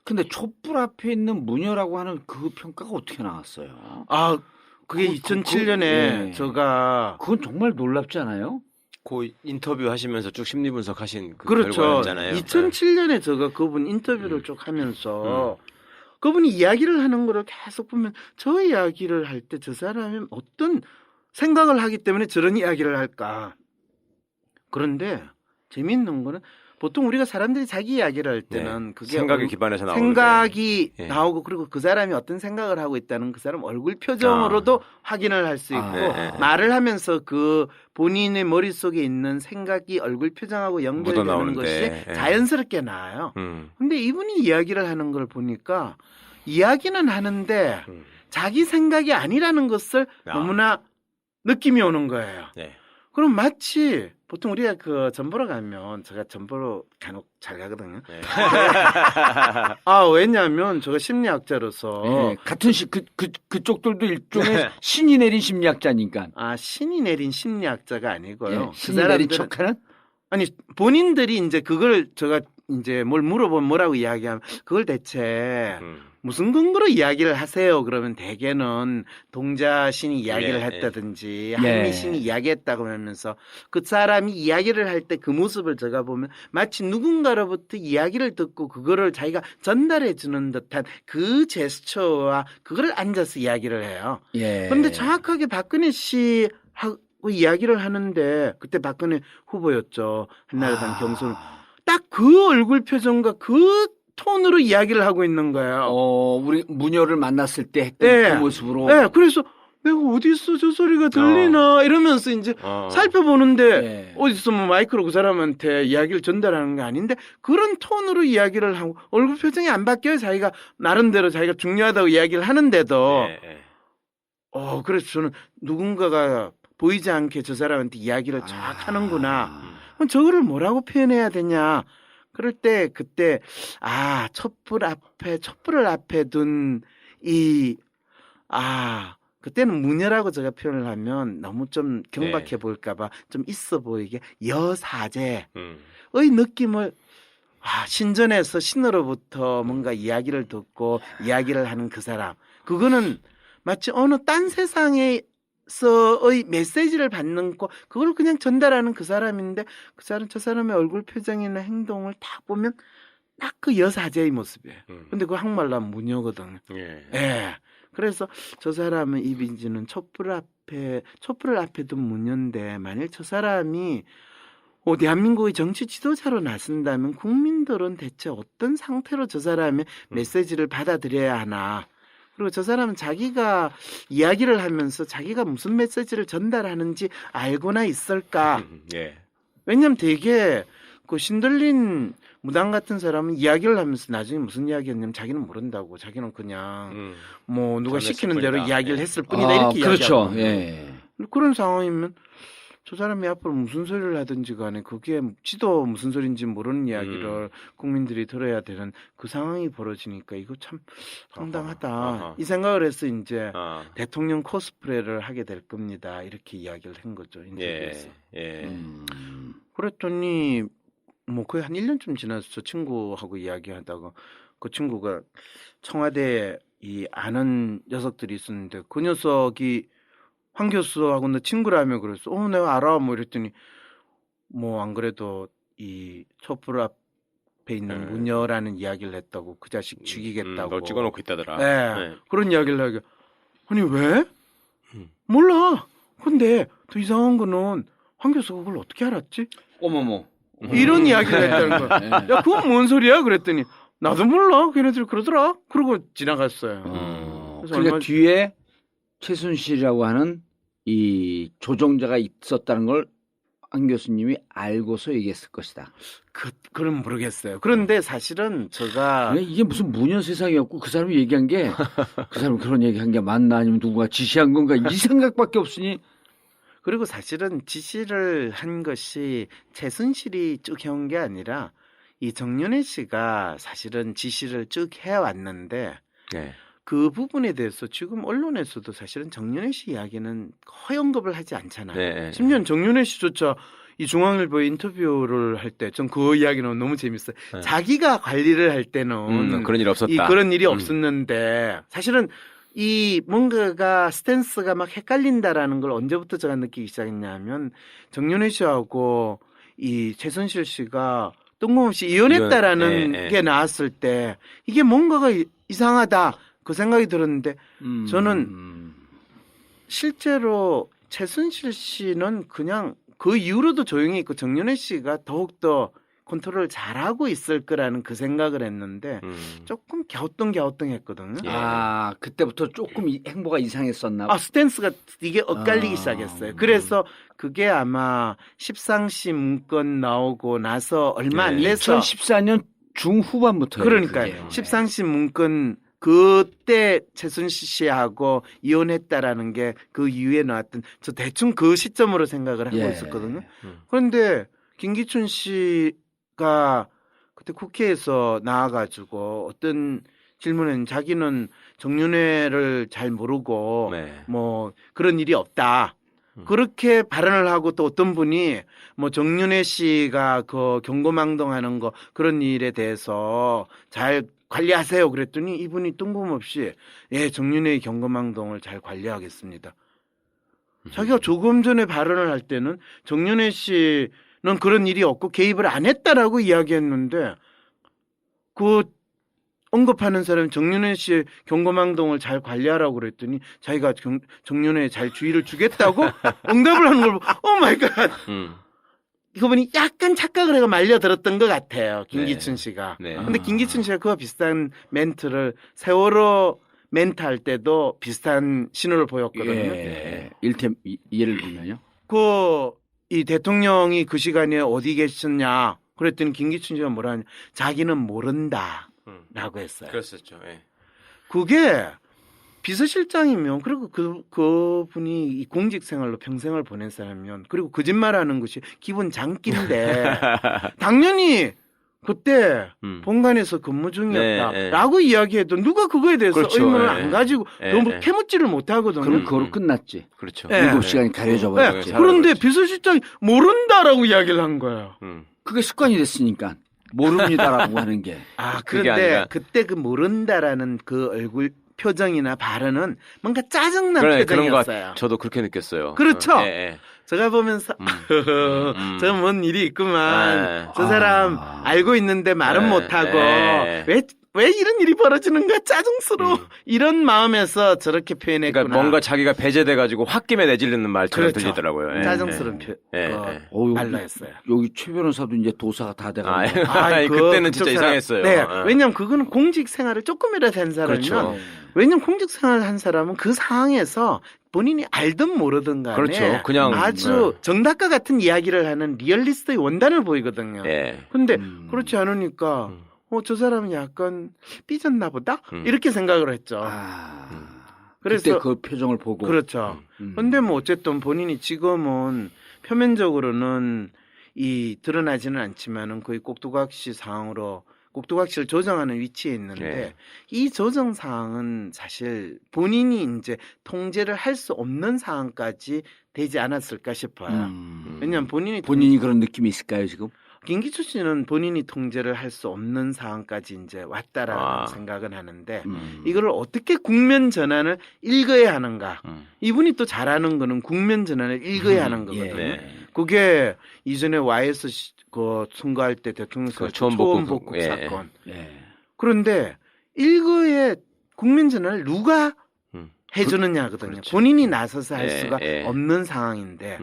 근데 촛불 앞에 있는 무녀라고 하는 그 평가가 어떻게 나왔어요? 아, 그게 2007년에 예. 제가 그건 정말 놀랍지 않아요? 그 인터뷰 하시면서 쭉 심리 분석하신 그 그렇죠. 결과였잖아요. 2007년에 제가 그분 인터뷰를 쭉 하면서 그분이 이야기를 하는 거를 계속 보면 저 이야기를 할 때 저 사람이 어떤 생각을 하기 때문에 저런 이야기를 할까. 그런데 재미있는 거는 보통 우리가 사람들이 자기 이야기를 할 때는 네. 그게 생각에 기반해서 나오는 생각이 예. 나오고 그리고 그 사람이 어떤 생각을 하고 있다는 그 사람 얼굴 표정으로도 확인을 할 수 있고 아. 말을 하면서 그 본인의 머릿속에 있는 생각이 얼굴 표정하고 연결되는 묻어나오는데, 것이 예. 자연스럽게 나와요. 근데 이분이 이야기를 하는 걸 보니까 이야기는 하는데 자기 생각이 아니라는 것을 아. 너무나 느낌이 오는 거예요. 네. 그럼 마치 보통 우리가 그 전보러 가면 제가 전보러 간혹 잘 가거든요. 네. 아, 왜냐하면 제가 심리학자로서 예, 같은 그쪽들도 일종의 신이 내린 심리학자니까. 아, 신이 내린 심리학자가 아니고요. 예, 그 신이 내린 사람들은 척하는? 아니 본인들이 이제 그걸 제가 이제 뭘 물어보면 뭐라고 이야기하면 그걸 대체 무슨 근거로 이야기를 하세요? 그러면 대개는 동자신이 이야기를 예, 했다든지 예. 한미신이 이야기했다고 하면서 그 사람이 이야기를 할 때 그 모습을 제가 보면 마치 누군가로부터 이야기를 듣고 그거를 자기가 전달해 주는 듯한 그 제스처와 그거를 앉아서 이야기를 해요. 예. 그런데 정확하게 박근혜 씨하고 이야기를 하는데 그때 박근혜 후보였죠. 한나라당 경선. 딱 그 얼굴 표정과 그 톤으로 이야기를 하고 있는 거예요. 우리 무녀를 만났을 때 했던 예. 그 모습으로. 네, 그래서 내가 어디 있어 저 소리가 들리나 이러면서 이제 살펴보는데 예. 어디서 뭐 마이크로 그 사람한테 이야기를 전달하는 게 아닌데 그런 톤으로 이야기를 하고 얼굴 표정이 안 바뀌어요. 자기가 나름대로 자기가 중요하다고 이야기를 하는데도 그래서 저는 누군가가 보이지 않게 저 사람한테 이야기를 쫙 하는구나. 그럼 저거를 뭐라고 표현해야 되냐? 그럴 때 그때 촛불을 앞에 둔 그때는 무녀라고 제가 표현을 하면 너무 좀 경박해 보일까봐 좀 있어 보이게 여사제의 느낌을 신전에서 신으로부터 뭔가 이야기를 듣고 이야기를 하는 그 사람 그거는 마치 어느 딴 세상에서의 메시지를 받는 거 그걸 그냥 전달하는 그 사람인데 저 사람의 얼굴 표정이나 행동을 다 보면 딱 그 여사제의 모습이에요. 근데 그 한국말로 하면 무녀거든요. 예. 그래서 저 사람은 이빈지는 촛불을 앞에 둔 무녀인데 만일 저 사람이 대한민국의 정치 지도자로 나선다면 국민들은 대체 어떤 상태로 저 사람의 메시지를 받아들여야 하나. 그리고 저 사람은 자기가 이야기를 하면서 자기가 무슨 메시지를 전달하는지 알고나 있을까. 왜냐면 되게 그 신들린 무당 같은 사람은 이야기를 하면서 나중에 무슨 이야기했냐면 자기는 모른다고. 자기는 그냥 뭐 누가 시키는 대로 이야기를 했을 뿐이다 이렇게 그렇죠. 이야기하고. 예. 그런 상황이면 저 사람이 앞으로 무슨 소리를 하든지 간에 그게 지도 무슨 소리인지 모르는 이야기를 국민들이 들어야 되는 그 상황이 벌어지니까 이거 참 황당하다. 이 생각을 해서 이제 대통령 코스프레를 하게 될 겁니다. 이렇게 이야기를 한 거죠. 인터뷰에서. 그랬더니 뭐 거의 한 1년쯤 지나서 저 친구하고 이야기하다가 그 친구가 청와대에 아는 녀석들이 있었는데 그 녀석이 황 교수하고 너 친구라며 그랬어. 내가 알아. 뭐 이랬더니 뭐 안 그래도 이 촛불 옆에 있는 무녀라는 이야기를 했다고 그 자식 죽이겠다고. 널 찍어놓고 있다더라. 네. 그런 이야기를 하게. 아니 왜? 몰라. 근데 더 이상한 거는 황 교수가 그걸 어떻게 알았지? 어머머. 이런 이야기를 했다는 거야. 야 그건 뭔 소리야? 그랬더니 나도 몰라. 걔네들 그러더라. 그러고 지나갔어요. 그래서 그러니까 얼마- 뒤에 최순실이라고 하는 이 조종자가 있었다는 걸 한 교수님이 알고서 얘기했을 것이다. 그건 모르겠어요. 그런데 사실은 제가 아니, 이게 무슨 무녀 세상이었고 그 사람이 얘기한 게 그 사람이 그런 얘기한 게 맞나 아니면 누군가 지시한 건가 이 생각밖에 없으니 그리고 사실은 지시를 한 것이 최순실이 쭉 해온 게 아니라 이 정윤회 씨가 사실은 지시를 쭉 해왔는데 네. 그 부분에 대해서 지금 언론에서도 사실은 정윤회 씨 이야기는 거의 언급을 하지 않잖아요. 네. 심지어 정윤회 씨조차 이 중앙일보에 인터뷰를 할 때 전 그 이야기는 너무 재밌어요. 네. 자기가 관리를 할 때는 그런 일이 없었다. 그런 일이 없었는데 사실은 이 뭔가가 스탠스가 막 헷갈린다라는 걸 언제부터 제가 느끼기 시작했냐면 정윤회 씨하고 이 최순실 씨가 뜬금없이 이혼했다라는 예. 게 나왔을 때 이게 뭔가가 이상하다 그 생각이 들었는데 저는 실제로 최순실 씨는 그냥 그 이후로도 조용히 있고 정윤회 씨가 더욱더 컨트롤을 잘하고 있을 거라는 그 생각을 했는데 조금 갸우뚱했거든요. 예. 아 그때부터 조금 행보가 이상했었나 봐. 아 스탠스가 이게 엇갈리기 시작했어요. 그래서 그게 아마 십상시 문건 나오고 나서 얼마 안 네. 돼서 2014년 중후반부터예요. 그러니까요. 그게. 십상시 문건 그때 최순실 씨하고 이혼했다라는 게 그 이후에 나왔던 저 대충 그 시점으로 생각을 하고 예. 있었거든요. 그런데 김기춘 씨가 그때 국회에서 나와가지고 어떤 질문은 자기는 정윤회를 잘 모르고 네. 뭐 그런 일이 없다. 그렇게 발언을 하고 또 어떤 분이 뭐 정윤회 씨가 그 경고망동하는 거 그런 일에 대해서 잘 관리하세요. 그랬더니 이분이 뜬금없이 예, 정윤회의 경고망동을 잘 관리하겠습니다. 자기가 조금 전에 발언을 할 때는 정윤회 씨는 그런 일이 없고 개입을 안 했다라고 이야기했는데 그 언급하는 사람이 정윤회 씨의 경고망동을 잘 관리하라고 그랬더니 자기가 정윤회에 잘 주의를 주겠다고 응답을 하는 걸 보고 오 마이 갓. 이거분이 약간 착각을 해가 말려들었던 것 같아요. 김기춘 씨가. 네. 근데 김기춘 씨가 그와 비슷한 멘트를 세월호 멘트 할 때도 비슷한 신호를 보였거든요. 예. 예를 들면요. 이 대통령이 그 시간에 어디 계셨냐 그랬더니 김기춘 씨가 뭐라 하냐 자기는 모른다라고 했어요. 그랬었죠. 예. 그게 비서실장이면 그리고 그분이 이 공직 생활로 평생을 보낸 사람이면 그리고 거짓말하는 것이 기본 장기인데 당연히 그때 본관에서 근무 중이었다라고 이야기해도 누가 그거에 대해서 그렇죠. 의문을 예. 안 가지고 예. 너무 캐묻지를 못하거든요. 그럼 그거로 끝났지. 그렇죠. 예. 7시간이 가려져 네. 버렸지. 그런데 비서실장이 모른다라고 이야기를 한 거예요. 그게 습관이 됐으니까 모릅니다라고 하는 게. 아, 그게 그런데 아니라- 그때 그 모른다라는 그 얼굴 표정이나 발언은 뭔가 짜증난 그런 표정이었어요. 거 저도 그렇게 느꼈어요. 그렇죠. 예. 제가 보면서 저 뭔 일이 있구만. 예. 저 사람 알고 있는데 말은 예. 못하고 예. 왜 이런 일이 벌어지는가 짜증스러워. 이런 마음에서 저렇게 표현했구나. 그러니까 뭔가 자기가 배제돼가지고 홧김에 내지르는 말처럼 그렇죠. 들리더라고요. 예. 짜증스러운 예. 말로 했어요. 여기 최 변호사도 이제 도사가 다 돼가고. 아니, 그때는 진짜 그쪽 사람- 이상했어요. 네, 예. 왜냐면 그거는 공직 생활을 조금이라도 한 사람이면 그렇죠. 왜냐면 공직 생활을 한 사람은 그 상황에서 본인이 알든 모르든 간에 그렇죠. 그냥, 아주 정답과 같은 이야기를 하는 리얼리스트의 원단을 보이거든요. 예. 근데 그렇지 않으니까 저 사람은 약간 삐졌나 보다? 이렇게 생각을 했죠. 그래서 그때 그 표정을 보고. 그렇죠. 근데 뭐 어쨌든 본인이 지금은 표면적으로는 이 드러나지는 않지만은 거의 꼭두각시 상황으로 꼭두각시를 조정하는 위치에 있는데 네. 이 조정 사항은 사실 본인이 이제 통제를 할 수 없는 상황까지 되지 않았을까 싶어요. 왜냐하면 본인이 그런 느낌이 있을까요 지금? 김기춘 씨는 본인이 통제를 할 수 없는 상황까지 이제 왔다라는 생각은 하는데 이거를 어떻게 국면 전환을 읽어야 하는가? 이분이 또 잘하는 거는 국면 전환을 읽어야 하는 거거든요. 네. 그게 이전에 YS 그 선거할 때 대통령 그 선거 초원 초원 복구, 복구 예. 사건. 예. 그런데 일거에 국민전화를 누가 해주느냐거든요. 그렇죠. 본인이 나서서 할 예, 수가 예. 없는 상황인데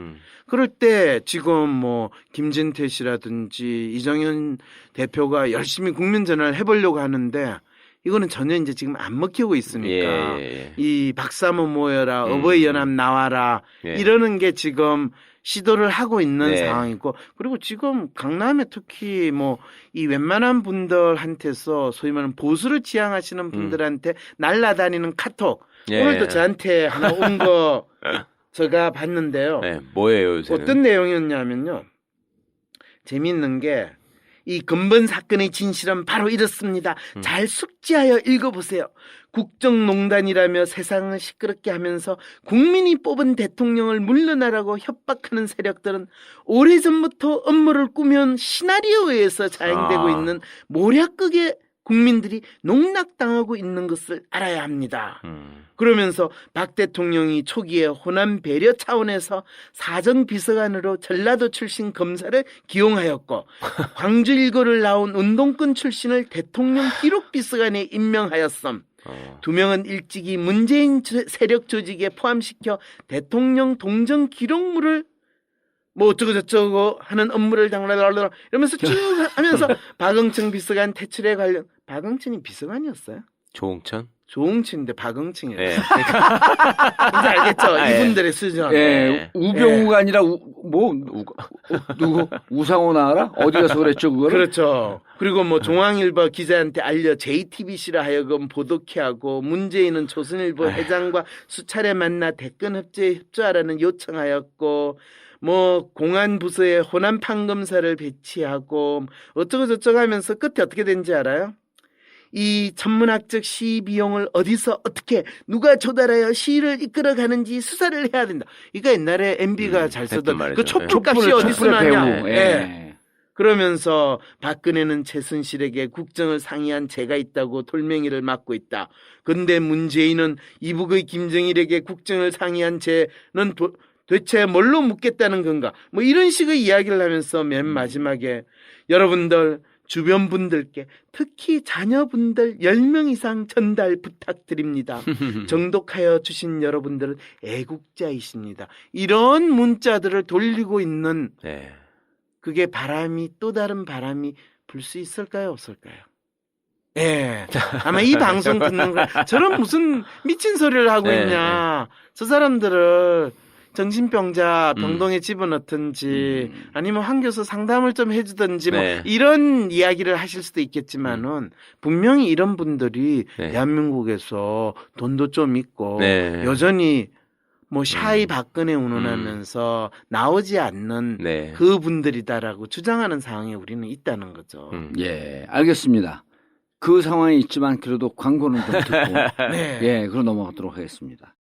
그럴 때 지금 뭐 김진태 씨라든지 이정현 대표가 열심히 국민전화를 해보려고 하는데 이거는 전혀 이제 지금 안 먹히고 있으니까 예. 이 박사모 모여라 어버이 연합 나와라 예. 이러는 게 지금 시도를 하고 있는 네. 상황이고 그리고 지금 강남에 특히 뭐 이 웬만한 분들한테서 소위 말하는 보수를 지향하시는 분들한테 날라다니는 카톡 예. 오늘도 저한테 하나 온 거 제가 봤는데요. 네, 뭐예요 요새는? 어떤 내용이었냐면요. 재미있는 게 이 근본 사건의 진실은 바로 이렇습니다. 잘 숙지하여 읽어보세요. 국정농단이라며 세상을 시끄럽게 하면서 국민이 뽑은 대통령을 물러나라고 협박하는 세력들은 오래전부터 업무를 꾸며온 시나리오에 의해서 자행되고 있는 모략극의 국민들이 농락당하고 있는 것을 알아야 합니다. 그러면서 박 대통령이 초기에 호남 배려 차원에서 사정비서관으로 전라도 출신 검사를 기용하였고 광주 일고를 나온 운동권 출신을 대통령 기록비서관에 임명하였음. 두 명은 일찍이 문재인 세력 조직에 포함시켜 대통령 동정 기록물을 뭐 어쩌고 저쩌고 하는 업무를 당하라 이러면서 쭉 하면서 박응층 비서관 퇴출에 관련 박응층이 비서관이었어요? 조홍천? 조홍치인데 박응층이에요. 네. 이제 알겠죠? 예. 이분들의 수준. 예, 우병우가 아니라 누구 우상호 나와라? 어디 가서 그랬죠 그거를? 그렇죠. 그리고 뭐 중앙일보 기자한테 알려 JTBC로 하여금 보도케 하고 문재인은 조선일보 회장과 수차례 만나 대권 협조에 협조하라는 요청하였고 뭐 공안부서에 호남 판검사를 배치하고 어쩌고 저쩌고 하면서 끝에 어떻게 된지 알아요? 이 천문학적 시위 비용을 어디서 어떻게 누가 조달하여 시위를 이끌어가는지 수사를 해야 된다. 이거 옛날에 MB가 잘 쓰던 그 촛불값이 어디서 나냐. 예. 예. 그러면서 박근혜는 최순실에게 국정을 상의한 죄가 있다고 돌멩이를 맞고 있다. 근데 문재인은 이북의 김정일에게 국정을 상의한 죄는 대체 뭘로 묻겠다는 건가? 뭐 이런 식의 이야기를 하면서 맨 마지막에 여러분들 주변 분들께 특히 자녀분들 10명 이상 전달 부탁드립니다. 정독하여 주신 여러분들은 애국자이십니다. 이런 문자들을 돌리고 있는 네. 그게 바람이 또 다른 바람이 불 수 있을까요? 없을까요? 예. 아마 이 방송 듣는 거 저런 무슨 미친 소리를 하고 네, 있냐. 저 사람들을 정신병자 병동에 집어넣든지 아니면 환교소 상담을 좀 해주든지 뭐 네. 이런 이야기를 하실 수도 있겠지만은 분명히 이런 분들이 네. 대한민국에서 돈도 좀 있고 네. 여전히 뭐 샤이 박근혜 운운하면서 나오지 않는 네. 그 분들이다라고 주장하는 상황에 우리는 있다는 거죠. 예, 알겠습니다. 그 상황에 있지만 그래도 광고는 좀 듣고 네. 예, 그럼 넘어가도록 하겠습니다.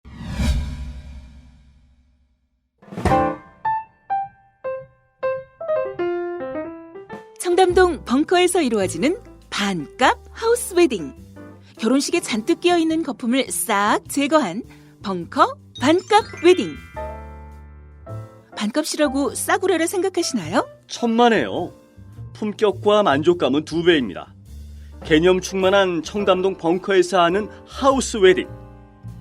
청담동 벙커에서 이루어지는 반값 하우스 웨딩. 결혼식에 잔뜩 끼어있는 거품을 싹 제거한 벙커 반값 웨딩. 반값이라고 싸구려라 생각하시나요? 천만에요. 품격과 만족감은 2배입니다. 개념 충만한 청담동 벙커에서 하는 하우스 웨딩.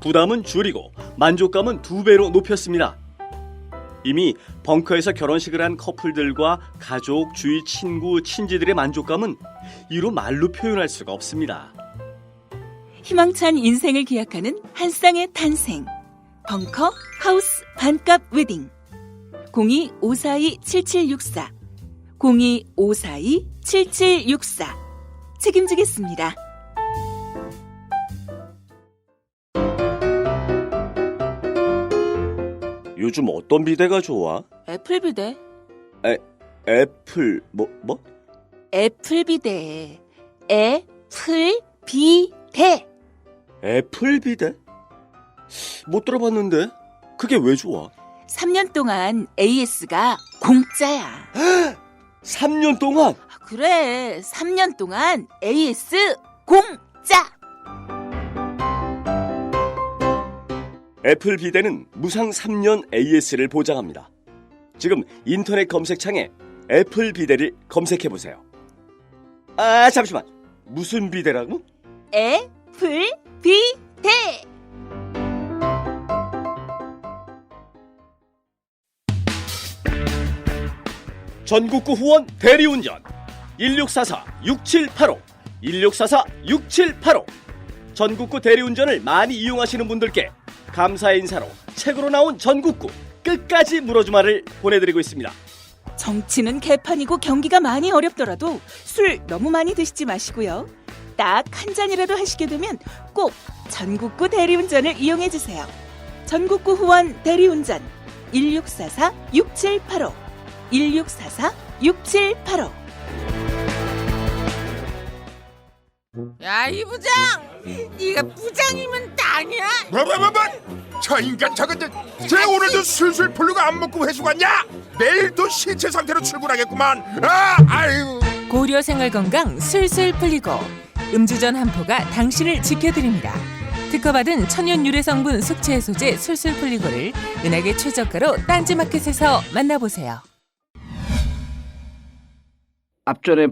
부담은 줄이고 만족감은 2배로 높였습니다. 이미 벙커에서 결혼식을 한 커플들과 가족, 주위 친구, 친지들의 만족감은 이로 말로 표현할 수가 없습니다. 희망찬 인생을 기약하는 한 쌍의 탄생. 벙커 하우스 반값 웨딩. 02-542-7764 02-542-7764 책임지겠습니다. 요즘 어떤 비대가 좋아? 애플 비대. 애플 뭐? 애플 비대. 애플 비대. 애플 비대? 못 들어봤는데 그게 왜 좋아? 3년 동안 AS가 공짜야. 3년 동안? 그래, 3년 동안 AS 공짜. 애플 비대는 무상 3년 AS를 보장합니다. 지금 인터넷 검색창에 애플 비데를 검색해 보세요. 아, 잠시만. 무슨 비데라고? 애플 비데. 전국구 후원 대리운전 1644-6785 1644-6785 전국구 대리운전을 많이 이용하시는 분들께 감사의 인사로 책으로 나온 전국구 끝까지 물어주마를 보내드리고 있습니다. 정치는 개판이고 경기가 많이 어렵더라도 술 너무 많이 드시지 마시고요. 딱 한 잔이라도 하시게 되면 꼭 전국구 대리운전을 이용해 주세요. 전국구 후원 대리운전 1644-6785 1644-6785. 야, 이 부장! 네가 부장이면 땅이야? 저 인간 저건 쟤 오늘도 술술 풀리고 안 먹고 회수 갔냐? 내일도 신체 상태로 출근하겠구만. 아유. 고려 생활 건강 술술 풀리고 음주전 한포가 당신을 지켜드립니다. 특허받은 천연 유래 성분 숙취 해소제 술술 풀리고를 은하계 최저가로 딴지마켓에서 만나보세요. 앞전에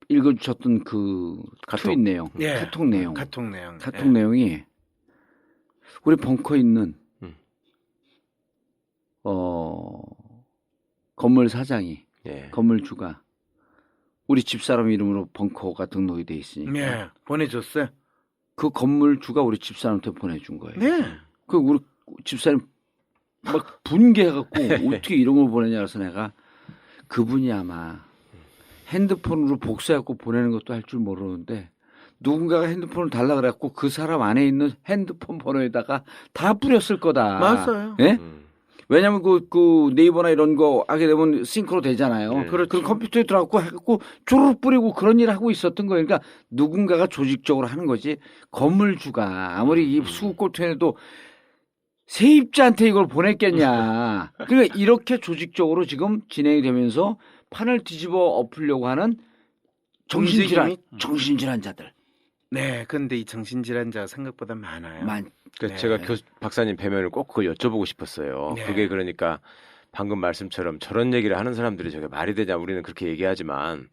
읽어주셨던 그 카톡. 트윗 내용, 예. 카톡 내용, 카톡 내용. 카톡 내용이 우리 벙커 있는 건물 사장이 예. 건물주가 우리 집사람 이름으로 벙커가 등록이 돼 있으니까 예. 보내줬어요. 그 건물주가 우리 집사람한테 보내준 거예요. 네. 그 우리 집사람 막 분개해갖고 어떻게 이런 걸 보내냐 그래서 내가 그분이 아마 핸드폰으로 복사해갖고 보내는 것도 할 줄 모르는데 누군가가 핸드폰을 달라 그래갖고 그 사람 안에 있는 핸드폰 번호에다가 다 뿌렸을 거다. 맞아요. 예? 왜냐면 그 네이버나 이런 거 하게 되면 싱크로 되잖아요. 네. 그렇죠. 그럼 컴퓨터에 들어가고 해갖고 쪼르륵 뿌리고 그런 일을 하고 있었던 거예요. 그러니까 누군가가 조직적으로 하는 거지. 건물주가 아무리 이 수국골통에도 세입자한테 이걸 보냈겠냐. 그러니까 이렇게 조직적으로 지금 진행이 되면서 판을 뒤집어 엎으려고 하는 정신질환자들. 네. 근데 이 정신질환자가 생각보다 많아요. 그러니까 네. 제가 박사님 뵈면을 꼭 그걸 여쭤보고 싶었어요. 네. 그게 그러니까 방금 말씀처럼 저런 얘기를 하는 사람들이 저게 말이 되냐 우리는 그렇게 얘기하지만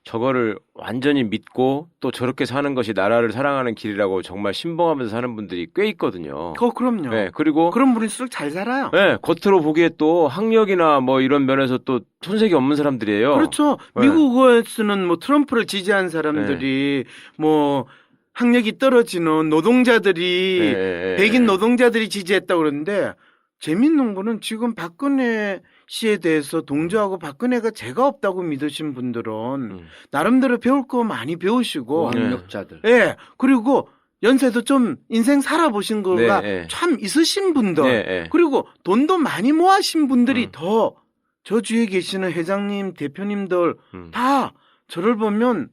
저거를 완전히 믿고 또 저렇게 사는 것이 나라를 사랑하는 길이라고 정말 신봉하면서 사는 분들이 꽤 있거든요. 그럼요. 네, 그리고 그런 분일수록 잘 살아요. 네, 겉으로 보기에 또 학력이나 뭐 이런 면에서 또 손색이 없는 사람들이에요. 그렇죠. 네. 미국에서는 뭐 트럼프를 지지한 사람들이 뭐 학력이 떨어지는 노동자들이 네. 백인 노동자들이 지지했다고 그러는데 재밌는 거는 지금 박근혜 씨에 대해서 동조하고 박근혜가 죄가 없다고 믿으신 분들은 나름대로 배울 거 많이 배우시고 왕력자들. 예. 그리고 연세도 좀 인생 살아보신 거가 네, 네. 참 있으신 분들 네, 네. 그리고 돈도 많이 모아신 분들이 더 저 주위에 계시는 회장님 대표님들 다 저를 보면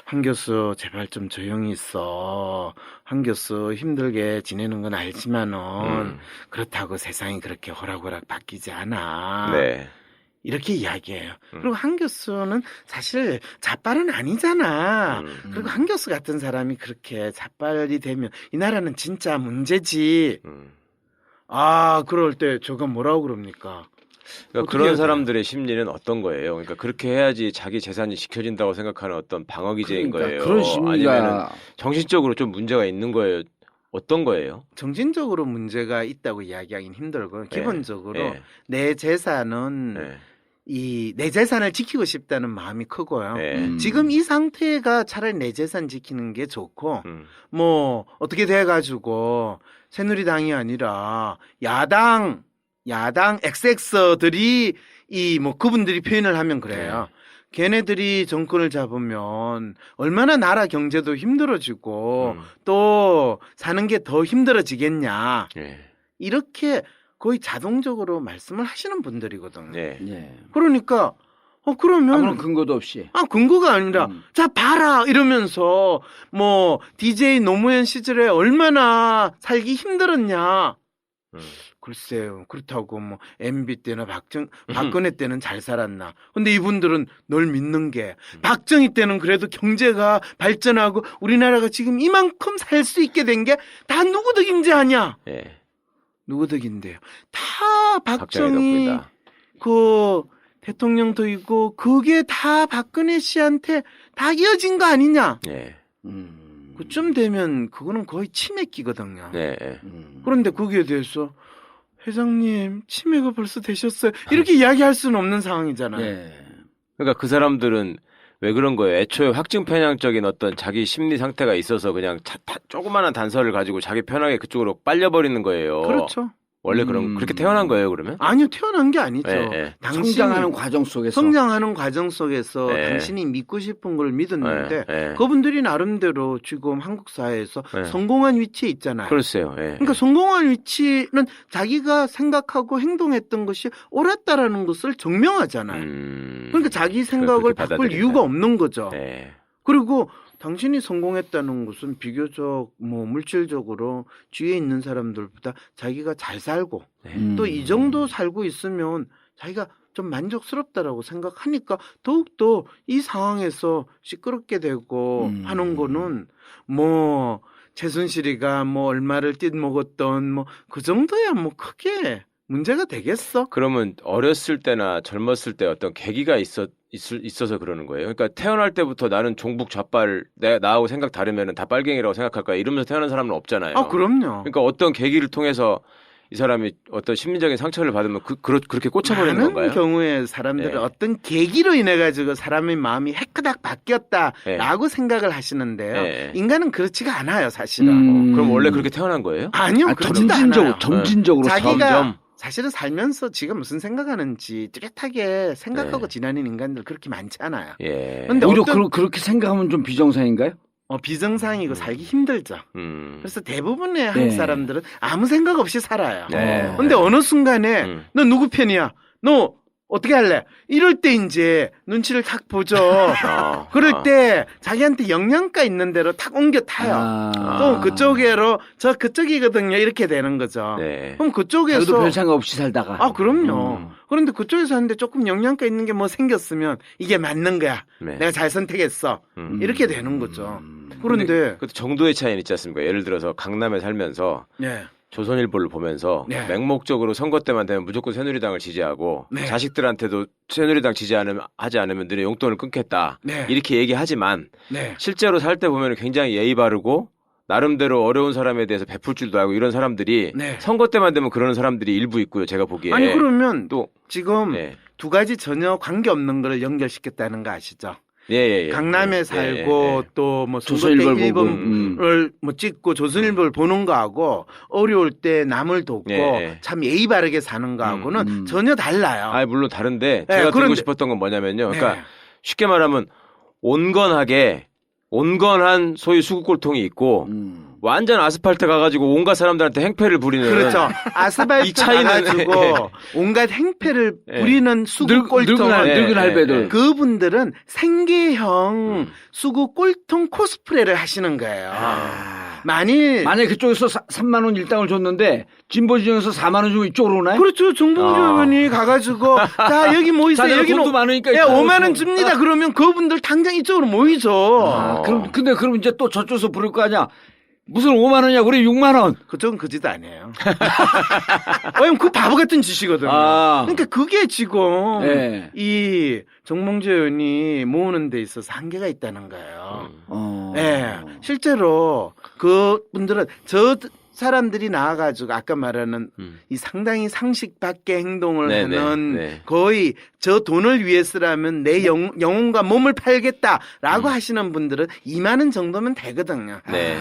한 교수 제발 좀 조용히 있어. 한 교수 힘들게 지내는 건 알지만은 그렇다고 세상이 그렇게 호락호락 바뀌지 않아. 네. 이렇게 이야기해요. 그리고 한 교수는 사실 자빨은 아니잖아. 그리고 한 교수 같은 사람이 그렇게 자빨이 되면 이 나라는 진짜 문제지. 아, 그럴 때 저가 뭐라고 그럽니까? 그러니까 그런 사람들의 심리는 어떤 거예요? 그러니까 그렇게 해야지 자기 재산이 지켜진다고 생각하는 어떤 방어 기제인 거예요. 그런 심리가 아니면 정신적으로 좀 문제가 있는 거예요. 어떤 거예요? 정신적으로 문제가 있다고 이야기하기는 힘들고 기본적으로 내 재산은 내 재산을 지키고 싶다는 마음이 크고요. 지금 이 상태가 차라리 내 재산 지키는 게 좋고 뭐 어떻게 돼가지고 새누리당이 아니라 야당 XX들이 그분들이 표현을 하면 그래요. 걔네들이 정권을 잡으면 얼마나 나라 경제도 힘들어지고 또 사는 게 더 힘들어지겠냐. 이렇게 거의 자동적으로 말씀을 하시는 분들이거든요. 그러니까 그러면 아무런 근거도 없이. 근거가 아니라 자 봐라 이러면서 뭐 DJ 노무현 시절에 얼마나 살기 힘들었냐. 글쎄요. 그렇다고 뭐 MB 때나 박근혜 때는 잘 살았나. 근데 이분들은 널 믿는 게 박정희 때는 그래도 경제가 발전하고 우리나라가 지금 이만큼 살 수 있게 된 게 다 누구 덕인지 아냐? 누구 덕인데요? 다 박정희 덕분이다. 그 대통령도 있고 그게 다 박근혜 씨한테 다 이어진 거 아니냐? 예. 그쯤 되면 그거는 거의 치매기거든요. 네. 그런데 거기에 대해서 회장님 치매가 벌써 되셨어요. 이렇게 이야기할 수는 없는 상황이잖아요. 예. 그러니까 그 사람들은 왜 그런 거예요? 애초에 확증 편향적인 어떤 자기 심리 상태가 있어서 그냥 조그마한 단서를 가지고 자기 편하게 그쪽으로 빨려버리는 거예요. 그렇죠. 원래 그렇게 태어난 거예요, 그러면? 아니요, 태어난 게 아니죠. 예, 예. 당신이 성장하는 과정 속에서. 성장하는 과정 속에서 예. 당신이 믿고 싶은 걸 믿었는데 예, 예. 그분들이 나름대로 지금 한국 사회에서 예. 성공한 위치에 있잖아요. 글쎄요. 예. 그러니까 성공한 위치는 자기가 생각하고 행동했던 것이 옳았다라는 것을 증명하잖아요. 그러니까 자기 생각을 그렇게 바꿀 이유가 없는 거죠. 예. 그리고 당신이 성공했다는 것은 비교적 뭐 물질적으로 뒤에 있는 사람들보다 자기가 잘 살고 또 이 정도 살고 있으면 자기가 좀 만족스럽다라고 생각하니까 더욱더 이 상황에서 시끄럽게 되고 하는 거는 뭐 최순실이가 뭐 얼마를 띠먹었던 뭐 그 정도야 뭐 크게 문제가 되겠어? 그러면 어렸을 때나 젊었을 때 어떤 계기가 있어서 그러는 거예요. 그러니까 태어날 때부터 나는 종북 좌빨, 나하고 생각 다르면 다 빨갱이라고 생각할 거야. 이러면서 태어난 사람은 없잖아요. 아, 그럼요. 그러니까 어떤 계기를 통해서 이 사람이 어떤 심리적인 상처를 받으면 그렇게 꽂혀버리는 많은 건가요? 경우에 사람들은 예. 어떤 계기로 인해 가지고 사람의 마음이 해크닥 바뀌었다라고 생각을 하시는데요. 예. 인간은 그렇지가 않아요, 사실은. 그럼 원래 그렇게 태어난 거예요? 아니요, 그렇지도 않아요. 점진적으로 자기가 점점. 사실은 살면서 지가 무슨 생각하는지 뚜렷하게 생각하고 예. 지나는 인간들 그렇게 많지 않아요. 예. 근데 오히려 어떤 그렇게 생각하면 좀 비정상인가요? 비정상이고 살기 힘들죠. 그래서 대부분의 한국 네. 사람들은 아무 생각 없이 살아요. 네. 근데 어느 순간에 너 누구 편이야? 너 어떻게 할래? 이럴 때 이제 눈치를 탁 보죠. 그럴 때 자기한테 영양가 있는 대로 탁 옮겨 타요. 또 그쪽으로 저 그쪽이거든요. 이렇게 되는 거죠. 네. 그럼 자기도 그쪽에서 별 생각 없이 살다가. 아 그럼요. 그런데 그쪽에서 하는데 조금 영양가 있는 게 뭐 생겼으면 이게 맞는 거야. 네. 내가 잘 선택했어. 이렇게 되는 거죠. 그런데 그것도 정도의 차이는 있지 않습니까? 예를 들어서 강남에 살면서 네. 조선일보를 보면서 네. 맹목적으로 선거 때만 되면 무조건 새누리당을 지지하고 네. 자식들한테도 새누리당 하지 않으면 너네 용돈을 끊겠다. 네. 이렇게 얘기하지만 네. 실제로 살 때 보면 굉장히 예의 바르고 나름대로 어려운 사람에 대해서 베풀 줄도 알고 이런 사람들이 네. 선거 때만 되면 그러는 사람들이 일부 있고요. 제가 보기에. 아니 그러면 또 지금 네. 두 가지 전혀 관계 없는 거를 연결시켰다는 거 아시죠? 예. 강남에 예, 살고 예. 또 뭐 조선일보를 선거 때 보고, 일본을 뭐 찍고 조선일보를 보는 거하고 어려울 때 남을 돕고 예. 참 예의 바르게 사는 거하고는 전혀 달라요. 아, 물론 다른데 네, 제가 들고 그런데- 싶었던 건 뭐냐면요. 그러니까 네. 쉽게 말하면 온건한 소위 수국골통이 있고 완전 아스팔트 가가지고 온갖 사람들한테 행패를 부리는 그렇죠. 아스팔트 이 차이는- 가가지고 온갖 행패를 예. 부리는 수국 꼴통 늙은 할배들. 그분들은 생계형 수국 꼴통 코스프레를 하시는 거예요. 만일 만약에 그쪽에서 3만 원 일당을 줬는데 진보 진영에서 4만 원 주면 이쪽으로 오나요? 그렇죠. 정봉주 의원이 가가지고 자 여기 뭐 있어요. 자네가 여기는 돈도 많으니까 야, 이쪽으로 5만 원 오고. 줍니다. 그러면 그분들 당장 이쪽으로 모이죠. 그럼 이제 또 저쪽에서 부를 거 아니야? 무슨 5만 원이야? 우리 6만 원. 그쪽은 그 짓 아니에요. 왜냐면 그 바보 같은 짓이거든요. 아. 그러니까 그게 지금 네. 이 정봉주 의원이 모으는 데 있어서 한계가 있다는 거예요. 네. 실제로 그 분들은 저 사람들이 나와가지고 아까 말하는 이 상당히 상식 밖의 행동을 네, 하는 네. 거의 저 돈을 위해서라면 내 영혼과 몸을 팔겠다라고 하시는 분들은 2만 원 정도면 되거든요. 네.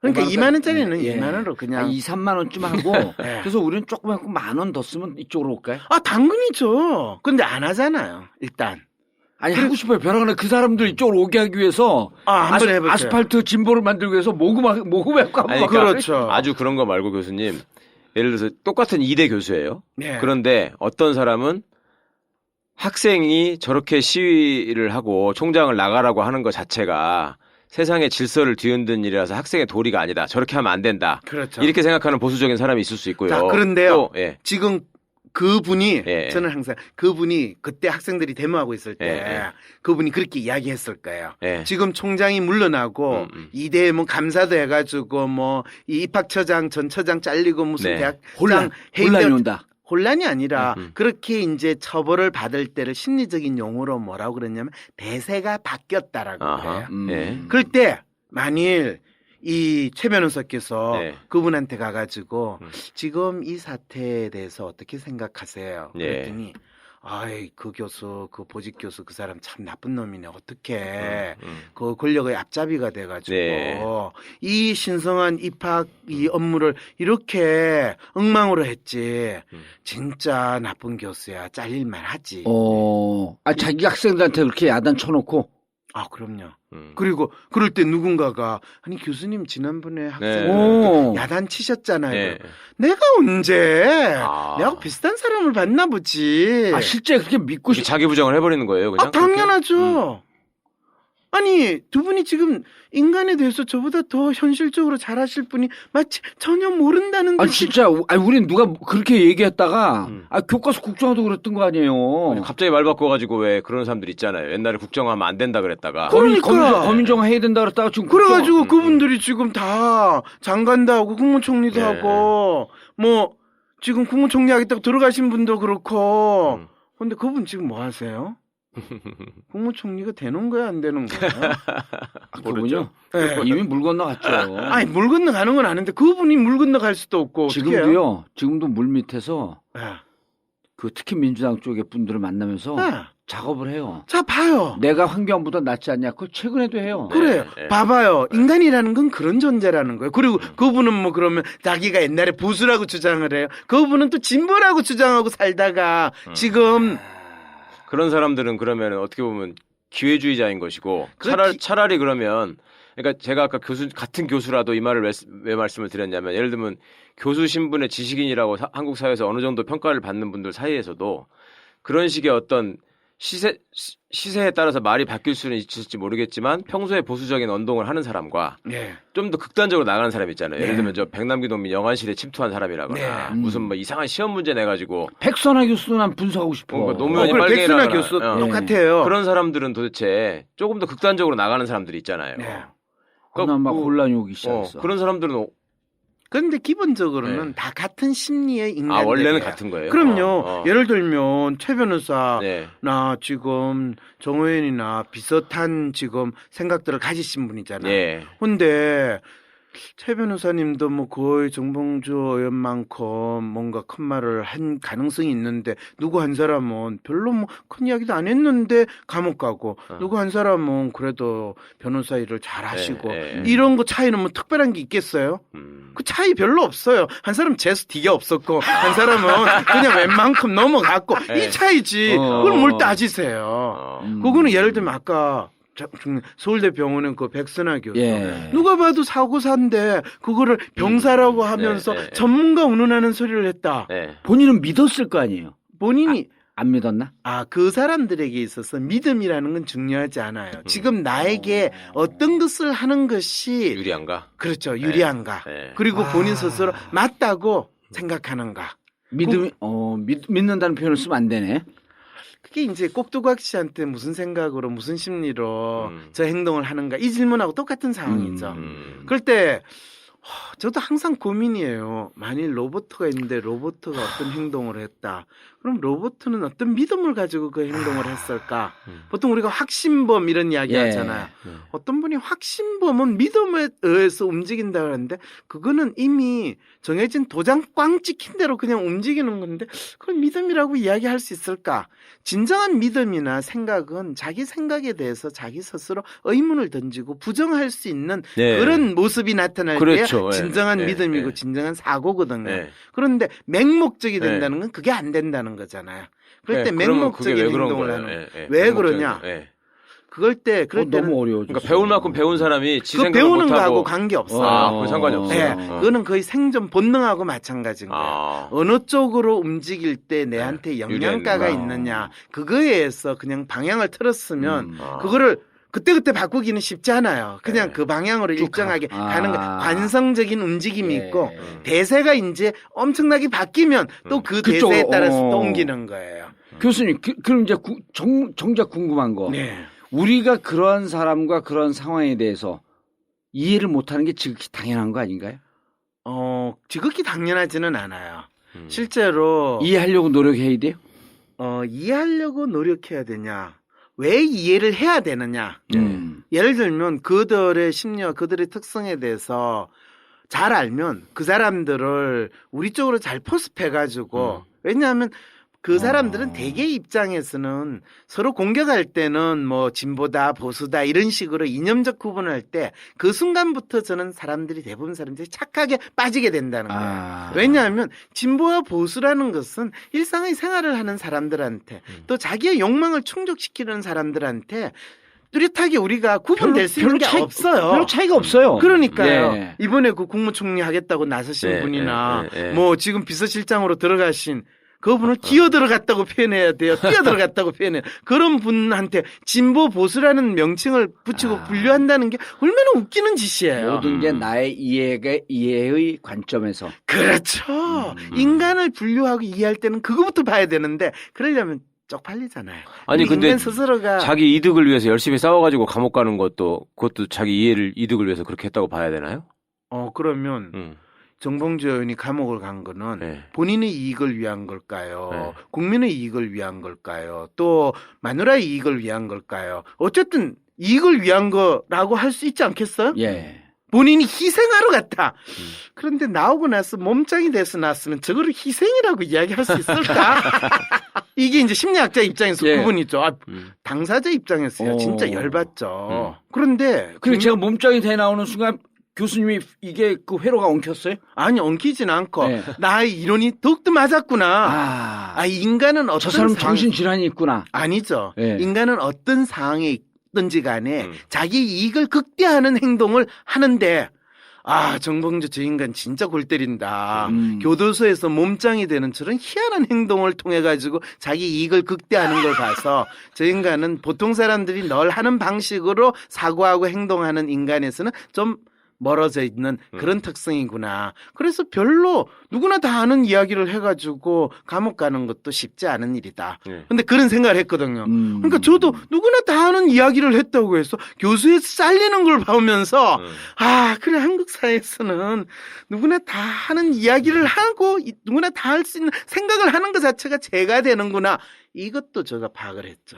그러니까 5만 2만 원짜리는 예. 2만 원으로 그냥 2, 3만 원쯤 하고 네. 그래서 우리는 조그맣고 만 원 더 쓰면 이쪽으로 올까요? 당근이죠. 근데 안 하잖아요. 일단. 아니 하고 싶어요. 벼랑하나 그 사람들 이쪽으로 오게 하기 위해서 한번 해보세요. 아스팔트 진보를 만들기 위해서 모금해갖고 한번 아니, 막 그렇죠. 아주 그런 거 말고 교수님. 예를 들어서 똑같은 이대 교수예요. 네. 그런데 어떤 사람은 학생이 저렇게 시위를 하고 총장을 나가라고 하는 것 자체가 세상의 질서를 뒤흔든 일이라서 학생의 도리가 아니다. 저렇게 하면 안 된다. 그렇죠. 이렇게 생각하는 보수적인 사람이 있을 수 있고요. 자, 그런데요. 또, 예. 지금 그분이 예. 저는 항상 그분이 그때 학생들이 데모하고 있을 때 예. 그분이 그렇게 이야기했을 거예요. 예. 지금 총장이 물러나고 이대 뭐 감사도 해가지고 뭐 이 입학처장 전처장 잘리고 무슨 네. 대학장 혼란이 온다. 혼란이 아니라 그렇게 이제 처벌을 받을 때를 심리적인 용어로 뭐라고 그랬냐면 대세가 바뀌었다라고 아하. 그래요. 예. 그럴 때 만일 이 최 변호사께서 네. 그분한테 가가지고 음. 지금 이 사태에 대해서 어떻게 생각하세요? 예. 그랬더니 아이 그 교수 그 보직 교수 그 사람 참 나쁜 놈이네 어떻게 그 권력의 앞잡이가 돼가지고 네. 이 신성한 입학 이 업무를 이렇게 엉망으로 했지 진짜 나쁜 교수야 잘릴만 하지. 자기 학생들한테 그렇게 야단 쳐놓고. 아 그럼요. 그리고 그럴 때 누군가가 아니 교수님 지난번에 학생들 오. 야단 치셨잖아요. 네. 내가 언제 아. 내가 비슷한 사람을 봤나 보지. 실제 그렇게 믿고 싶. 자기 부정을 해버리는 거예요, 그냥? 아, 당연하죠. 아니, 두 분이 지금 인간에 대해서 저보다 더 현실적으로 잘하실 분이 마치 전혀 모른다는 듯이. 진짜. 우린 누가 그렇게 얘기했다가 교과서 국정화도 그랬던 거 아니에요. 아니, 갑자기 말 바꿔가지고 왜 그런 사람들 있잖아요. 옛날에 국정하면 안 된다 그랬다가. 그러니까. 검인정화 해야 된다 그랬다가 지금. 그래가지고 그분들이 지금 다 장관도 하고 국무총리도 네. 하고 뭐 지금 국무총리 하겠다고 들어가신 분도 그렇고. 근데 그분 지금 뭐 하세요? 국무총리가 되는 거야 안 되는 거야? 그분요? 네. 이미 물 건너갔죠. 아니 물 건너가는 건 아는데 그분이 물 건너갈 수도 없고 지금도요. 지금도 물 밑에서 네. 특히 민주당 쪽의 분들을 만나면서 네. 작업을 해요. 자 봐요. 내가 황교안보다 낫지 않냐? 그거 최근에도 해요. 그래요. 네. 봐봐요. 인간이라는 건 그런 존재라는 거예요. 그리고 그분은 뭐 그러면 자기가 옛날에 보수라고 주장을 해요. 그분은 또 진보라고 주장하고 살다가 지금 그런 사람들은 그러면 어떻게 보면 기회주의자인 것이고 그렇지. 차라리 그러면 그러니까 제가 아까 같은 교수라도 이 말을 왜 말씀을 드렸냐면 예를 들면 교수 신분의 지식인이라고 한국 사회에서 어느 정도 평가를 받는 분들 사이에서도 그런 식의 어떤 시세에 따라서 말이 바뀔 수는 있을지 모르겠지만 평소에 보수적인 언동을 하는 사람과 네. 좀 더 극단적으로 나가는 사람 있잖아요. 예를 네. 들면 저 백남기 농민 영안실에 침투한 사람이라거나 네. 무슨 뭐 이상한 시험 문제 내가지고 백선아 교수도 난 분석하고 싶어. 노무현이 그래, 빨갱이라거나 백순아 교수 똑같아요. 그런 사람들은 도대체 조금 더 극단적으로 나가는 사람들이 있잖아요. 네. 난 막 혼란이 오기 시작했어. 그런 사람들은 그런데 기본적으로는 네. 다 같은 심리의 인간들이에요. 원래는 같은 거예요. 그럼요. 예를 들면 최 변호사나 네. 지금 정호연이나 비슷한 지금 생각들을 가지신 분이잖아요. 예. 근데 최 변호사님도 뭐 거의 정봉주 의원만큼 뭔가 큰 말을 한 가능성이 있는데 누구 한 사람은 별로 뭐 큰 이야기도 안 했는데 감옥 가고 누구 한 사람은 그래도 변호사 일을 잘 하시고 이런 거 차이는 뭐 특별한 게 있겠어요? 그 차이 별로 없어요. 한 사람 재수 되게 없었고 한 사람은 그냥 웬만큼 넘어갔고 이 차이지. 그걸 뭘 따지세요? 그거는 예를 들면 아까 서울대 병원의 그 백선아 교수 누가 봐도 사고사인데 그거를 병사라고 하면서 전문가 운운하는 소리를 했다. 본인은 믿었을 거 아니에요. 본인이 안 믿었나? 그 사람들에게 있어서 믿음이라는 건 중요하지 않아요. 지금 나에게 어떤 것을 하는 것이 유리한가? 그렇죠. 유리한가. 그리고 본인 스스로 맞다고 생각하는가. 믿는다는 표현을 쓰면 안 되네. 그게 이제 꼭두각 씨한테 무슨 생각으로 무슨 심리로 저 행동을 하는가 이 질문하고 똑같은 상황이죠. 그럴 때 저도 항상 고민이에요. 만일 로봇가 있는데 로봇가 어떤 행동을 했다. 그럼 로봇은 어떤 믿음을 가지고 그 행동을 했을까? 보통 우리가 확신범 이런 이야기 하잖아요. 어떤 분이 확신범은 믿음에 의해서 움직인다 그러는데 그거는 이미 정해진 도장 꽝 찍힌 대로 그냥 움직이는 건데 그걸 믿음이라고 이야기할 수 있을까? 진정한 믿음이나 생각은 자기 생각에 대해서 자기 스스로 의문을 던지고 부정할 수 있는 그런 모습이 나타날 때 진정한 믿음이고 진정한 사고거든요. 그런데 맹목적이 된다는 건 그게 안 된다는 거잖아요. 그럴 때 맹목적인 행동을 하는 왜 그러냐? 그럴 때 너무 어려워. 그러니까 배울 만큼 배운 사람이 지 그 생각을 배우는 못하고 거하고 관계 없어요. 그 상관이 없어요. 네, 그거는 거의 생존 본능하고 마찬가지인 거예요. 어느 쪽으로 움직일 때 내한테 영향가가 있느냐 그거에 의해서 그냥 방향을 틀었으면 그거를 그때그때 바꾸기는 쉽지 않아요. 그냥 그 방향으로 일정하게 가는 거 관성적인 움직임이 있고 대세가 이제 엄청나게 바뀌면 또 그 대세에 따라서 또 옮기는 거예요. 교수님, 그럼 이제 정작 궁금한 거. 우리가 그런 사람과 그런 상황에 대해서 이해를 못하는 게 지극히 당연한 거 아닌가요? 지극히 당연하지는 않아요. 실제로 이해하려고 노력해야 돼요? 이해하려고 노력해야 되냐? 왜 이해를 해야 되느냐? 예를 들면 그들의 심리와 그들의 특성에 대해서 잘 알면 그 사람들을 우리 쪽으로 잘 포섭해가지고 왜냐하면 그 사람들은 대개 입장에서는 서로 공격할 때는 뭐 진보다 보수다 이런 식으로 이념적 구분을 할 때 그 순간부터 저는 대부분 사람들이 착하게 빠지게 된다는 거예요. 왜냐하면 진보와 보수라는 것은 일상의 생활을 하는 사람들한테 또 자기의 욕망을 충족시키는 사람들한테 뚜렷하게 우리가 구분될 수 있는 게 없어요. 별로 차이가 없어요. 그러니까요. 네. 이번에 그 국무총리 하겠다고 나서신 네, 분이나 네, 네, 네. 뭐 지금 비서실장으로 들어가신 그분을 기어 들어갔다고 표현해야 돼요. 뛰어 들어갔다고 표현해요. 그런 분한테 진보 보수라는 명칭을 붙이고 분류한다는 게 얼마나 웃기는 짓이에요. 모든 게 나의 이해의 관점에서. 그렇죠. 인간을 분류하고 이해할 때는 그거부터 봐야 되는데 그러려면 쪽팔리잖아요. 아니 근데 인간 스스로가 자기 이득을 위해서 열심히 싸워가지고 감옥 가는 그것도 자기 이득을 위해서 그렇게 했다고 봐야 되나요? 그러면 정봉주 의원이 감옥을 간 거는 네. 본인의 이익을 위한 걸까요? 네. 국민의 이익을 위한 걸까요? 또 마누라의 이익을 위한 걸까요? 어쨌든 이익을 위한 거라고 할 수 있지 않겠어요? 예. 본인이 희생하러 갔다. 그런데 나오고 나서 몸짱이 돼서 나왔으면 저거를 희생이라고 이야기할 수 있을까? 이게 이제 심리학자 입장에서 예. 구분이죠. 당사자 입장에서요. 진짜 열받죠. 그런데 그리고 제가 몸짱이 돼 나오는 순간 교수님이 이게 그 회로가 엉켰어요? 아니 엉키진 않고 네. 나의 이론이 더욱더 맞았구나. 인간은 어떤 저 사람 정신질환이 있구나. 아니죠. 네. 인간은 어떤 상황에 있든지 간에 자기 이익을 극대화하는 행동을 하는데 정봉주 저 인간 진짜 골 때린다. 교도소에서 몸짱이 되는 저런 희한한 행동을 통해 가지고 자기 이익을 극대화하는 걸 봐서 저 인간은 보통 사람들이 늘 하는 방식으로 사고하고 행동하는 인간에서는 좀 멀어져 있는 그런 특성이구나. 그래서 별로 누구나 다 아는 이야기를 해가지고 감옥 가는 것도 쉽지 않은 일이다. 근데 그런 생각을 했거든요. 그러니까 저도 누구나 다 아는 이야기를 했다고 해서 교수에서 잘리는 걸 보면서 그래 한국 사회에서는 누구나 다 하는 이야기를 하고 누구나 다 할 수 있는 생각을 하는 것 자체가 죄가 되는구나. 이것도 제가 파악을 했죠.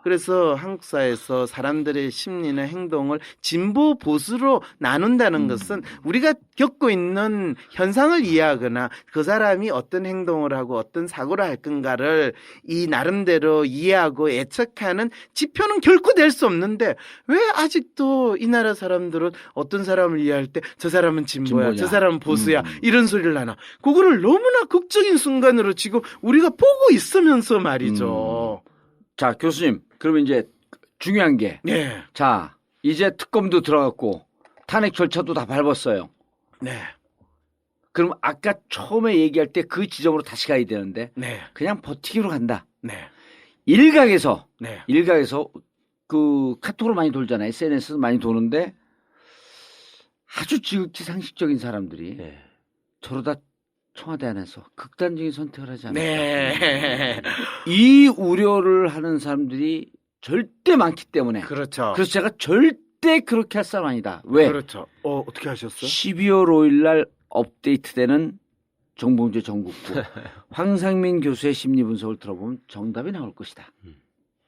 그래서 한국 사회에서 사람들의 심리나 행동을 진보 보수로 나눈다는 것은 우리가 겪고 있는 현상을 이해하거나 그 사람이 어떤 행동을 하고 어떤 사고를 할 건가를 이 나름대로 이해하고 예측하는 지표는 결코 될 수 없는데 왜 아직도 이 나라 사람들은 어떤 사람을 이해할 때 저 사람은 진보야, 저 사람은 보수야 이런 소리를 하나. 그거를 너무나 극적인 순간으로 지금 우리가 보고 있으면서 말이죠. 자, 교수님. 그러면 이제 중요한 게. 네. 자, 이제 특검도 들어갔고 탄핵 절차도 다 밟았어요. 네. 그럼 아까 처음에 얘기할 때 그 지점으로 다시 가야 되는데 네. 그냥 버티기로 간다. 네. 일각에서 네. 그 카톡으로 많이 돌잖아요. SNS도 많이 도는데 아주 지극히 상식적인 사람들이 저러다 청와대 안에서 극단적인 선택을 하지 않을까. 네. 이 우려를 하는 사람들이 절대 많기 때문에. 그렇죠. 그래서 제가 절대 그렇게 할 사람 아니다. 왜? 그렇죠. 어떻게 하셨어요? 12월 5일 날 업데이트되는 정봉주 전국구 황상민 교수의 심리 분석을 들어보면 정답이 나올 것이다.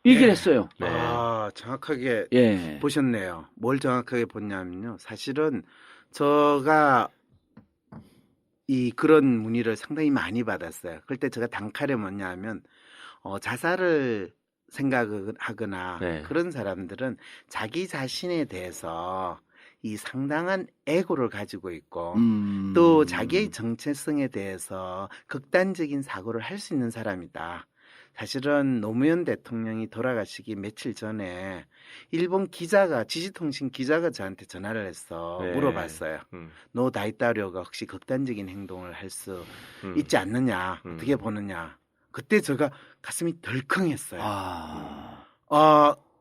얘기를 했어요. 네. 정확하게 예. 보셨네요. 뭘 정확하게 봤냐면요. 사실은 제가 그런 문의를 상당히 많이 받았어요. 그럴 때 제가 단칼에 뭐냐면 자살을 생각하거나 그런 사람들은 자기 자신에 대해서 이 상당한 애고를 가지고 있고 또 자기의 정체성에 대해서 극단적인 사고를 할 수 있는 사람이다. 사실은 노무현 대통령이 돌아가시기 며칠 전에 일본 지지통신 기자가 저한테 전화를 해서 물어봤어요. 너 다이따료가 혹시 극단적인 행동을 할 수 있지 않느냐, 어떻게 보느냐. 그때 제가 가슴이 덜컹했어요.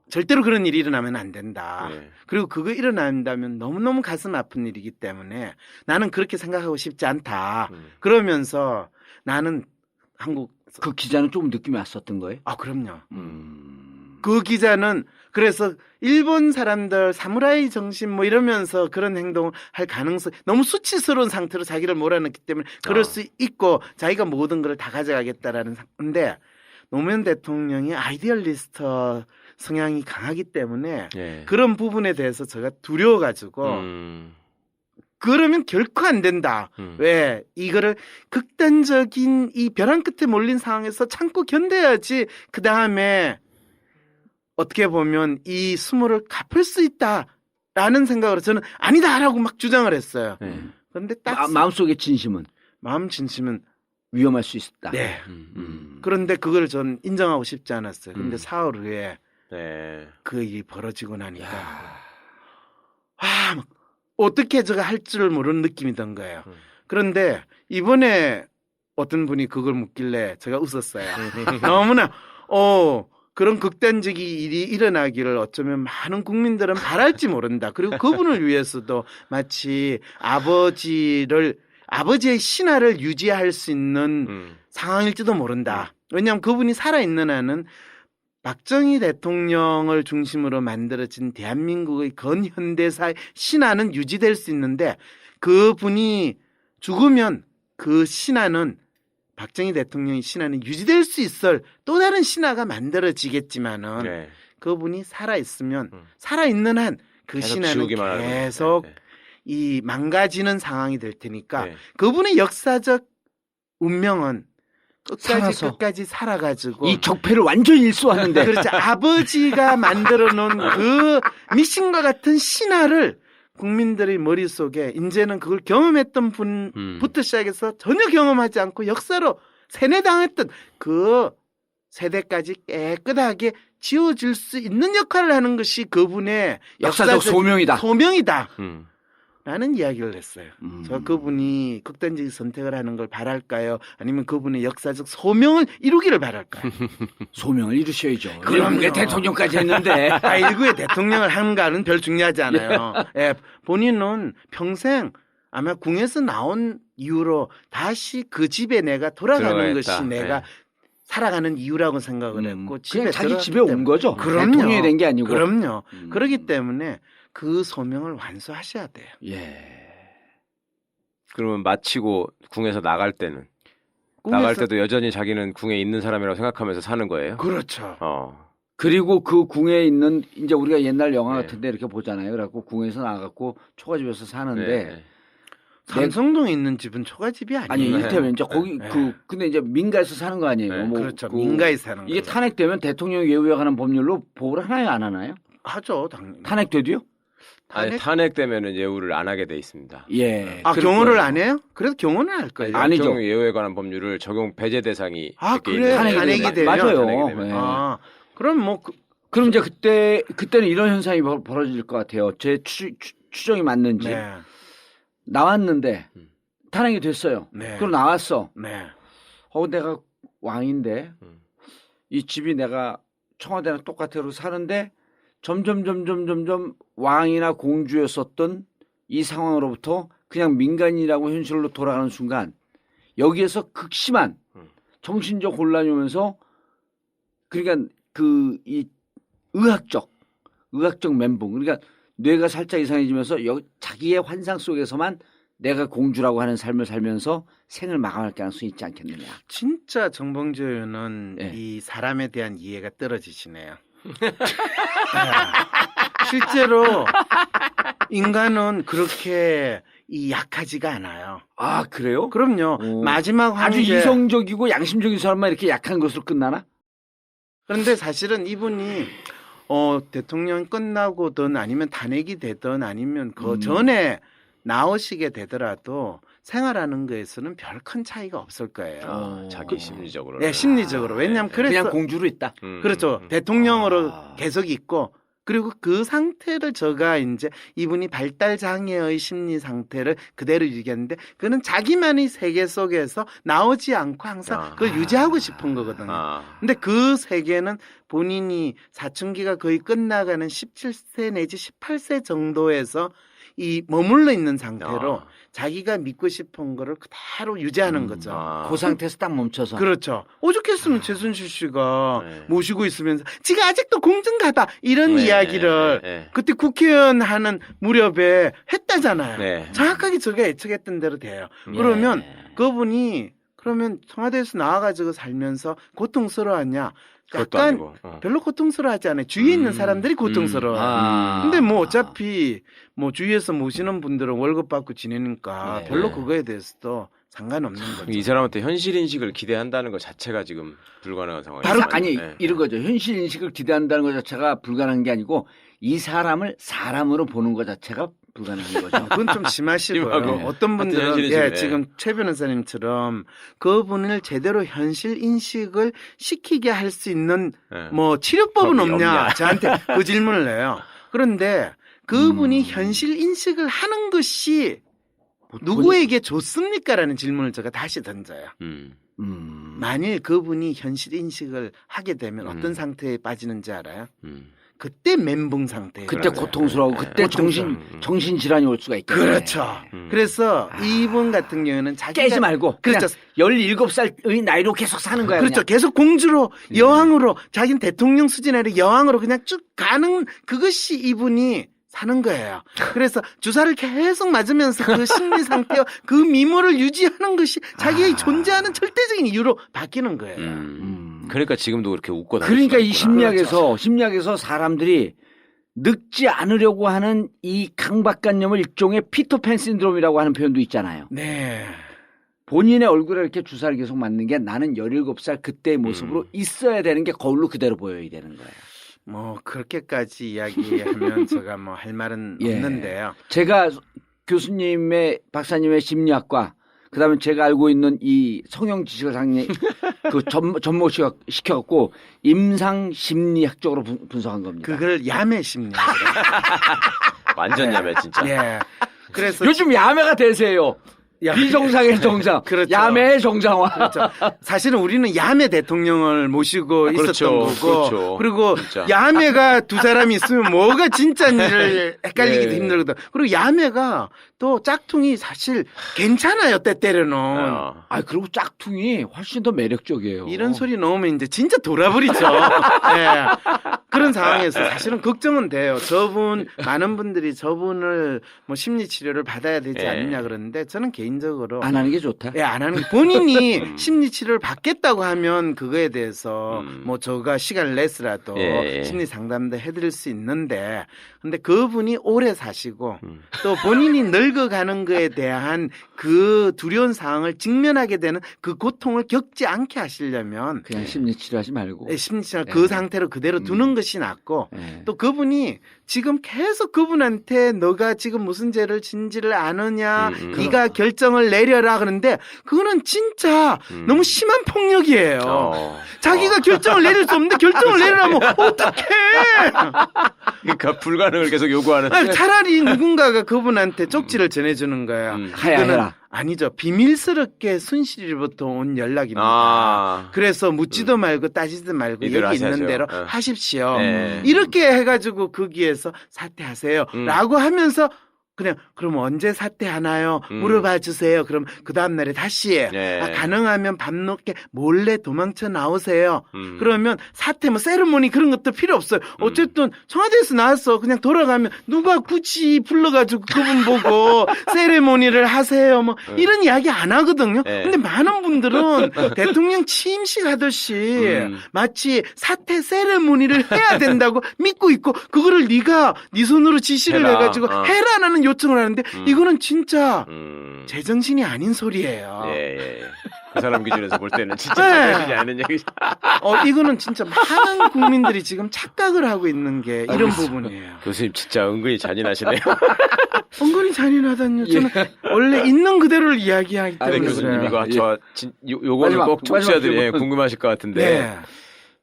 절대로 그런 일이 일어나면 안 된다. 그리고 그거 일어난다면 너무너무 가슴 아픈 일이기 때문에 나는 그렇게 생각하고 싶지 않다. 그러면서 나는 한국 그 기자는 조금 느낌이 왔었던 거예요? 그럼요. 그 기자는 그래서 일본 사람들 사무라이 정신 뭐 이러면서 그런 행동을 할 가능성 너무 수치스러운 상태로 자기를 몰아넣기 때문에 그럴 수 있고 자기가 모든 걸 다 가져가겠다라는 근데 노무현 대통령이 아이디얼리스트 성향이 강하기 때문에 예. 그런 부분에 대해서 제가 두려워가지고 그러면 결코 안 된다. 왜 이거를 극단적인 이 벼랑 끝에 몰린 상황에서 참고 견뎌야지 그 다음에 어떻게 보면 이 수모를 갚을 수 있다라는 생각으로 저는 아니다라고 막 주장을 했어요. 네. 그런데 딱 마음속의 진심은 마음 진심은 위험할 수 있다. 네. 그런데 그걸 전 인정하고 싶지 않았어요. 근데 사흘 후에 네. 그 일이 벌어지고 나니까 막 어떻게 제가 할 줄 모르는 느낌이 든 거예요. 그런데 이번에 어떤 분이 그걸 묻길래 제가 웃었어요. 너무나 그런 극단적인 일이 일어나기를 어쩌면 많은 국민들은 바랄지 모른다. 그리고 그분을 위해서도 마치 아버지의 신화를 유지할 수 있는 상황일지도 모른다. 왜냐하면 그분이 살아있는 한은 박정희 대통령을 중심으로 만들어진 대한민국의 근현대사의 신화는 유지될 수 있는데 그분이 죽으면 그 신화는 박정희 대통령의 신화는 유지될 수 있을 또 다른 신화가 만들어지겠지만은 네. 그분이 살아있으면 살아있는 한 그 계속 신화는 지우기만 하는 계속 거죠. 네. 이 망가지는 상황이 될 테니까 네. 그분의 역사적 운명은 살아서. 끝까지 살아가지고 이 적폐를 완전히 일소하는데 그렇죠. 아버지가 만들어 놓은 그 미신과 같은 신화를 국민들의 머릿속에 이제는 그걸 경험했던 분부터 시작해서 전혀 경험하지 않고 역사로 세뇌당했던 그 세대까지 깨끗하게 지워질 수 있는 역할을 하는 것이 그분의 역사적 소명이다. 소명이다. 음. 라는 이야기를 했어요. 저 그분이 극단적인 선택을 하는 걸 바랄까요? 아니면 그분의 역사적 소명을 이루기를 바랄까요? 소명을 이루셔야죠. 그럼요. 그럼 대통령까지 했는데. 일구의 대통령을 하는가는 별 중요하지 않아요. 예, 본인은 평생 아마 궁에서 나온 이후로 다시 그 집에 내가 돌아가는 들어가겠다. 것이 내가 네. 살아가는 이유라고 생각을 했고 그냥 자기 들어갔기 집에 온 때문에. 거죠. 그럼요. 대통령이 된 게 아니고. 그럼요. 그렇기 때문에 그 소명을 완수하셔야 돼요. 예. 그러면 마치고 궁에서 나갈 때는 꿈에서- 나갈 때도 여전히 자기는 궁에 있는 사람이라고 생각하면서 사는 거예요. 그렇죠. 그리고 그 궁에 있는 이제 우리가 옛날 영화 네. 같은데 이렇게 보잖아요. 그래갖고 궁에서 나가고 초가집에서 사는데 네. 삼성동에 있는 집은 초가집이 아니에요. 아니 네. 이를테면 이제 거기 네. 근데 이제 민가에서 사는 거 아니에요. 네. 뭐 그렇죠. 그 민가에 사는 이게 거죠. 탄핵되면 대통령 예우에 관한 법률로 보호를 하나요, 안 하나요? 하죠, 당연히. 탄핵돼도요? 아니 탄핵되면은 예우를 안 하게 돼 있습니다. 예. 아, 그럴 경호를 거예요. 안 해요? 그래도 경호는 할 거예요. 아니죠. 대통령 예우에 관한 법률을 적용 배제 대상이 아, 이렇게 그래요? 있는 탄핵이 거예요. 되면? 맞아요. 탄핵이 되면. 네. 아, 그럼 뭐 그럼 이제 그때는 이런 현상이 벌어질 것 같아요. 제 추정이 맞는지 네. 나왔는데 탄핵이 됐어요. 네. 그럼 나왔어. 네. 내가 왕인데 이 집이 내가 청와대랑 똑같아로 사는데 점점 왕이나 공주였었던 이 상황으로부터 그냥 민간이라고 현실로 돌아가는 순간 여기에서 극심한 정신적 혼란이 오면서 그러니까 이 의학적 멘붕 그러니까 뇌가 살짝 이상해지면서 자기의 환상 속에서만 내가 공주라고 하는 삶을 살면서 생을 마감할 가능성이 있지 않겠느냐. 진짜 정봉주 의원은 네. 이 사람에 대한 이해가 떨어지시네요. 네. 실제로 인간은 그렇게 약하지가 않아요. 아 그래요? 그럼요. 오. 마지막 아주 황제. 이성적이고 양심적인 사람만 이렇게 약한 것으로 끝나나? 그런데 사실은 이분이 대통령 끝나고든 아니면 탄핵이 되든 아니면 그 전에 나오시게 되더라도 생활하는 거에서는 별 큰 차이가 없을 거예요. 자기 심리적으로. 네, 심리적으로. 왜냐하면 네. 그래서 그냥 공주로 있다. 그렇죠. 대통령으로 아. 계속 있고 그리고 그 상태를 제가 이제 이분이 발달 장애의 심리 상태를 그대로 유지했는데 그는 자기만의 세계 속에서 나오지 않고 항상 그걸 유지하고 싶은 거거든요. 근데 그 세계는 본인이 사춘기가 거의 끝나가는 17세 내지 18세 정도에서 이 머물러 있는 상태로 아. 자기가 믿고 싶은 거를 그대로 유지하는 거죠. 아. 그 상태에서 딱 멈춰서. 그렇죠. 오죽했으면 최순실 씨가 네. 모시고 있으면서 지가 아직도 공증가다 이런 네, 이야기를 네. 그때 국회의원 하는 무렵에 했다잖아요. 네. 정확하게 저게 예측했던 대로 돼요. 그러면 그분이 그러면 청와대에서 나와가지고 살면서 고통스러웠냐? 그것도 약간 아니고. 별로 고통스러워하지 않아요. 주위에 있는 사람들이 고통스러워요. 근데 뭐 어차피 뭐 주위에서 모시는 분들은 월급 받고 지내니까 네. 별로 네. 그거에 대해서도 상관없는 거죠. 이 사람한테 현실 인식을 기대한다는 것 자체가 지금 불가능한 상황이에요. 바로 아니 네. 이런 거죠. 현실 인식을 기대한다는 것 자체가 불가능한 게 아니고 이 사람을 사람으로 보는 것 자체가 불가능한 거죠. 그건 좀 심하시고요. 심하고. 어떤 분들은 하여튼 현실인식을, 예. 지금 최 변호사님처럼 그분을 제대로 현실 인식을 시키게 할 수 있는 네. 뭐 치료법은 법이 없냐? 없냐. 저한테 그 질문을 해요. 그런데 그분이 현실 인식을 하는 것이 누구에게 좋습니까라는 질문을 제가 다시 던져요. 만일 그분이 현실 인식을 하게 되면 어떤 상태에 빠지는지 알아요? 그때 멘붕 상태예요. 그때 고통스러워. 그때 정신 질환이 올 수가 있겠네. 그렇죠. 그래서 이분 같은 경우에는 자기가 깨지 말고 그냥 그렇죠. 17살의 나이로 계속 사는 거야. 그렇죠. 그냥. 계속 공주로 여왕으로 자기는 대통령 수준이 아니라 여왕으로 그냥 쭉 가는 그것이 이분이 사는 거예요. 그래서 주사를 계속 맞으면서 그 심리 상태와 그 미모를 유지하는 것이 자기의 존재하는 절대적인 이유로 바뀌는 거예요. 그러니까 지금도 그렇게 웃고 다니는 그러니까 이 그렇죠. 심리학에서 사람들이 늙지 않으려고 하는 이 강박관념을 일종의 피터팬 신드롬이라고 하는 표현도 있잖아요. 네. 본인의 얼굴에 이렇게 주사를 계속 맞는 게 나는 17살 그때의 모습으로 있어야 되는 게 거울로 그대로 보여야 되는 거예요. 뭐 그렇게까지 이야기하면 제가 뭐 할 말은 예. 없는데요. 제가 교수님의 박사님의 심리학과 그다음에 제가 알고 있는 이 성형 지식을 상당히 그 접목시켜갖고 임상 심리학적으로 분석한 겁니다. 그걸 야매 심리학이라고. 완전 야매 진짜. 예. 그래서 요즘 야매가 대세예요. 비정상의 정상, 그렇죠. 야매의 정상화. 그렇죠. 사실은 우리는 야매 대통령을 모시고 그렇죠. 있었던 거고, 그렇죠. 그리고 진짜. 야매가 두 사람이 있으면 뭐가 진짜인지를 헷갈리기도 네. 힘들거든. 그리고 야매가 또 짝퉁이 사실 괜찮아요, 때때로는. 그리고 짝퉁이 훨씬 더 매력적이에요. 이런 소리 넣으면 이제 진짜 돌아버리죠. 예. 그런 상황에서 사실은 걱정은 돼요. 많은 분들이 저분을 뭐 심리 치료를 받아야 되지 예. 않느냐 그러는데 저는 개인적으로 안 하는 게 좋다. 예, 안 하는 게 본인이 심리 치료를 받겠다고 하면 그거에 대해서 뭐 저가 시간을 내서라도 예. 심리 상담도 해드릴 수 있는데 근데 그분이 오래 사시고 또 본인이 늙어가는 거에 대한 그 두려운 상황을 직면하게 되는 그 고통을 겪지 않게 하시려면 그냥 심리 치료하지 말고. 심리 치료 그 상태로 그대로 두는 것이 낫고 예. 또 그분이 지금 계속 그분한테 너가 지금 무슨 죄를 진지를 아느냐 네가 결정을 내려라 그러는데 그거는 진짜 너무 심한 폭력이에요. 자기가 결정을 내릴 수 없는데 결정을 내리라면 어떡해. 그러니까 불가능을 계속 요구하는. 아니, 차라리 누군가가 그분한테 쪽지를 전해주는 거야. 하야해라. 아니죠. 비밀스럽게 순실이부터 온 연락입니다. 그래서 묻지도 말고 따지지도 말고 이대로 여기 있는 하셔야죠. 대로 네. 하십시오. 네. 이렇게 해가지고 거기에서 사퇴하세요. 라고 하면서 그냥 그럼 언제 사퇴하나요? 물어봐 주세요. 그럼 그 다음날에 다시 네. 가능하면 밤늦게 몰래 도망쳐 나오세요. 그러면 사퇴 뭐 세리머니 그런 것도 필요 없어요. 어쨌든 청와대에서 나왔어. 그냥 돌아가면 누가 굳이 불러가지고 그분 보고 세리머니를 하세요. 뭐 이런 이야기 안 하거든요. 네. 근데 많은 분들은 대통령 취임식 하듯이 마치 사퇴 세리머니를 해야 된다고 믿고 있고 그거를 네가 네 손으로 지시를 해라. 해가지고 해라라는 요청을 하는데 이거는 진짜 제정신이 아닌 소리예요. 예. 그 사람 기준에서 볼 때는 진짜 네. 제정신이 아닌 얘기죠. 이거는 진짜 많은 국민들이 지금 착각을 하고 있는 게 이런 부분이에요. 교수님 진짜 은근히 잔인하시네요. 은근히 잔인하다니요. 저는 원래 있는 그대로를 이야기하기 네, 때문에 교수님 그래요. 이거 요거는 마지막, 꼭 청취자들이 마지막 궁금하실 것 같은데 네.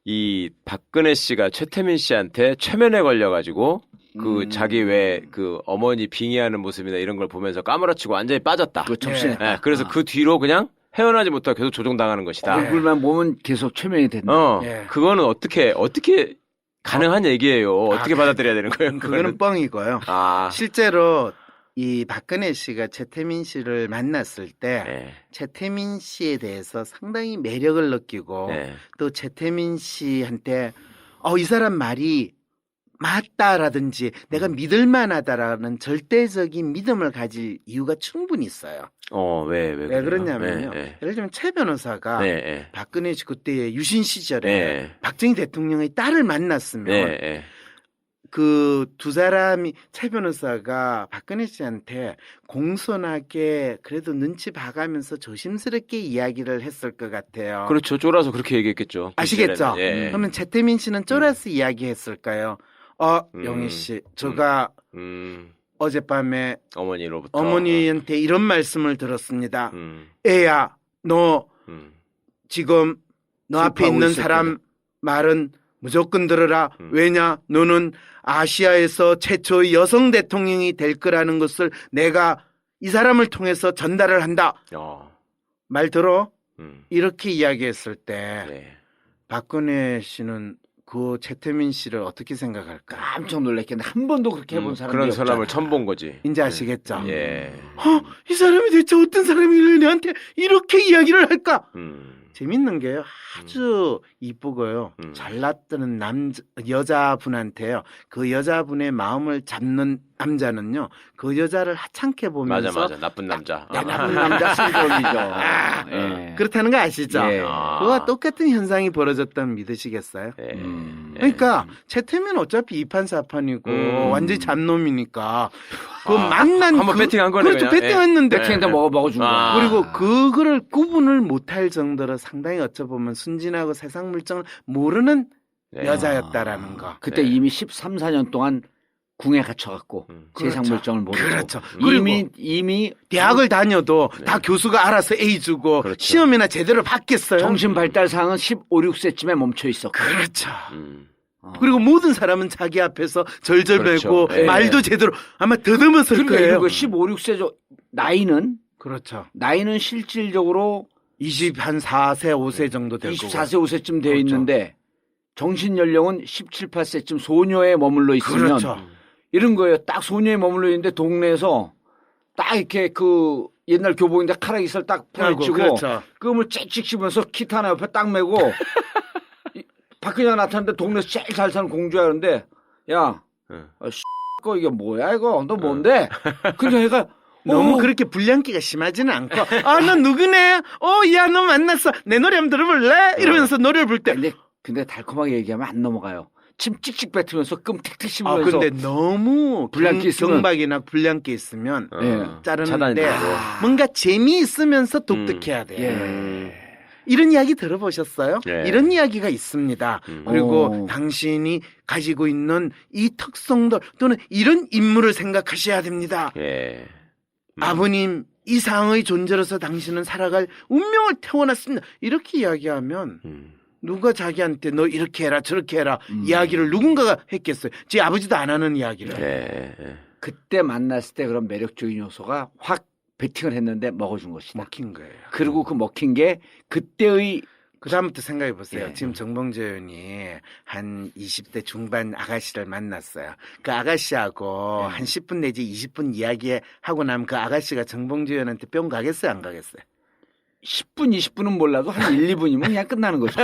이 박근혜 씨가 최태민 씨한테 최면에 걸려가지고 그 자기 왜 그 어머니 빙의하는 모습이나 이런 걸 보면서 까무러치고 완전히 빠졌다. 그 접신했다. 네, 그래서 그 뒤로 그냥 헤어나지 못하고 계속 조종당하는 것이다. 얼굴만 보면 계속 최면이 된다. 예. 그거는 어떻게 가능한 얘기예요. 어떻게 받아들여야 되는 거예요? 그거는 뻥이고요. 아, 실제로 이 박근혜 씨가 최태민 씨를 만났을 때 네. 최태민 씨에 대해서 상당히 매력을 느끼고 네. 또 최태민 씨한테 이 사람 말이 맞다라든지 내가 믿을 만하다라는 절대적인 믿음을 가질 이유가 충분히 있어요. 왜 왜 그러냐면요. 네. 예를 들면 최 변호사가 네. 네. 박근혜 씨 그때 유신 시절에 네. 박정희 대통령의 딸을 만났으면 네. 그 두 사람이 최 변호사가 박근혜 씨한테 공손하게 그래도 눈치 봐가면서 조심스럽게 이야기를 했을 것 같아요. 그렇죠. 쫄아서 그렇게 얘기했겠죠. 아시겠죠? 예. 그러면 최태민 씨는 쫄아서 이야기했을까요? 영희 씨, 제가 어젯밤에 어머니로부터 어머니한테 이런 말씀을 들었습니다. 음. 애야, 너 지금 너 앞에 슬퍼하고 있는 있을 사람 거다. 말은 무조건 들어라. 왜냐? 너는 아시아에서 최초의 여성 대통령이 될 거라는 것을 내가 이 사람을 통해서 전달을 한다. 말 들어? 이렇게 이야기했을 때 네. 박근혜 씨는 그 최태민 씨를 어떻게 생각할까? 깜짝 놀랐겠네. 한 번도 그렇게 해본 사람이 그런 없잖아. 사람을 처음 본 거지. 이제 아시겠죠? 예. 이 사람이 대체 어떤 사람이길래 내한테 이렇게 이야기를 할까? 재밌는 게요. 아주 이쁘고요. 잘났다는 여자분한테요. 그 여자분의 마음을 잡는 남자는요. 그 여자를 하찮게 보면서 맞아. 나쁜 남자. 나쁜 남자 쓸어올리죠. 예. 그렇다는 거 아시죠? 예. 그와 똑같은 현상이 벌어졌다면 믿으시겠어요? 예. 그러니까 최태민 어차피 이판사판이고 완전히 잡놈이니까 그 아, 만난 한번 배팅한 거네, 그렇죠. 그냥. 배팅했는데 백행도 먹어준 거야. 그리고 그거를 구분을 못할 정도로 상당히 어쩌보면 순진하고 세상 물정을 모르는 네. 여자였다라는 거. 그때 네. 이미 13, 14년 동안 궁에 갇혀갖고 세상 그렇죠. 물정을 모르고 그렇죠. 이미 대학을 다녀도 다 교수가 알아서 A 주고 그렇죠. 시험이나 제대로 받겠어요? 정신 발달 사항은 15, 16세쯤에 멈춰 있었고. 그렇죠. 어. 그리고 모든 사람은 자기 앞에서 절절매고 그렇죠. 예. 말도 제대로 아마 더듬었을 그러니까 거예요. 이거 15, 16세 나이는 그렇죠. 실질적으로 24세, 5세 정도 될 거고. 24세, 5세쯤 되어 그렇죠. 있는데 정신 연령은 17, 18세쯤 소녀에 머물러 있으면 그렇죠. 이런 거예요. 딱 소녀에 머물러 있는데 동네에서 딱 이렇게 그 옛날 교복인데 카락 있을 딱 풀어치고 그렇죠. 끔을 짹짹 씹으면서 키트 하나 옆에 딱 메고 박근혜가 나타났는데 동네에서 제일 잘 사는 공주야 그런데 야 거 이게 뭐야 이거 너 뭔데? 근데 얘가 너무 그렇게 불량기가 심하지는 않고 너 누구네? 야 너 만났어. 내 노래 한번 들어볼래? 이러면서 노래를 부를 때 근데 달콤하게 얘기하면 안 넘어가요. 침 찍찍 뱉으면서 끔 택택 씹으면서 근데 너무 불량기 있으면 경박이나 불량기 있으면 자르는데 차단이 되고. 뭔가 재미있으면서 독특해야 돼요. 예. 이런 이야기 들어보셨어요? 예. 이런 이야기가 있습니다. 그리고 오. 당신이 가지고 있는 이 특성들 또는 이런 인물을 생각하셔야 됩니다. 예. 아버님 이상의 존재로서 당신은 살아갈 운명을 태어났습니다. 이렇게 이야기하면 누가 자기한테 너 이렇게 해라 저렇게 해라 이야기를 누군가가 했겠어요. 제 아버지도 안 하는 이야기를. 예. 그때 만났을 때 그런 매력적인 요소가 확 베팅을 했는데 먹어준 것이다. 먹힌 거예요. 그리고 그 먹힌 게 그때의 그다음부터 생각해 보세요. 예. 지금 정봉재 의원이 한 20대 중반 아가씨를 만났어요. 그 아가씨하고 한 10분 내지 20분 이야기하고 나면 그 아가씨가 정봉재 의원한테 뿅 가겠어요? 안 가겠어요? 10분, 20분은 몰라도 한 1, 2분이면 그냥 끝나는 거죠.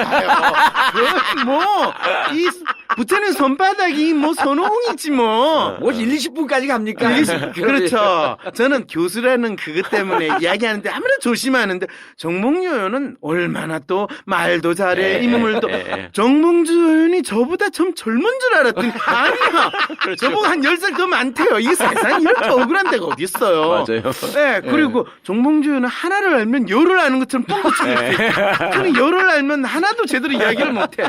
이 부처님 손바닥이 손오공이지 뭐. 뭐 1, 20분까지 갑니까? 그렇죠. 저는 교수라는 그것 때문에 이야기하는데 아무래도 조심하는데 정봉주 의원은 얼마나 또 말도 잘해 인물도 정봉주 의원이 저보다 좀 젊은 줄 알았더니 아니야. 저보다 한 10살 더 많대요. 이 세상에 이렇게 억울한 데가 어디 있어요. 맞아요. 네, 그리고 정봉주 의원은 하나를 알면 열을 아는 것처럼 뻥뻥 치고 저는 열을 알면 하나도 제대로 이야기를 못해.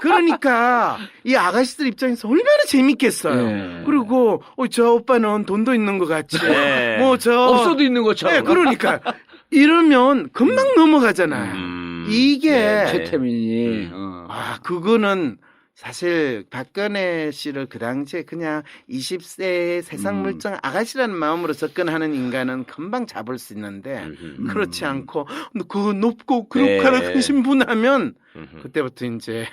그러니까 이 아가씨들 입장에서 얼마나 재밌겠어요. 그리고 저 오빠는 돈도 있는 것 같이 없어도 있는 것처럼. 네, 그러니까 이러면 금방 넘어가잖아요. 이게 최태민이 그거는 사실 박근혜 씨를 그 당시에 그냥 20세의 세상 물정 아가씨라는 마음으로 접근하는 인간은 금방 잡을 수 있는데 그렇지 않고 그 높고 그룹하는 네. 큰 신분하면 그때부터 이제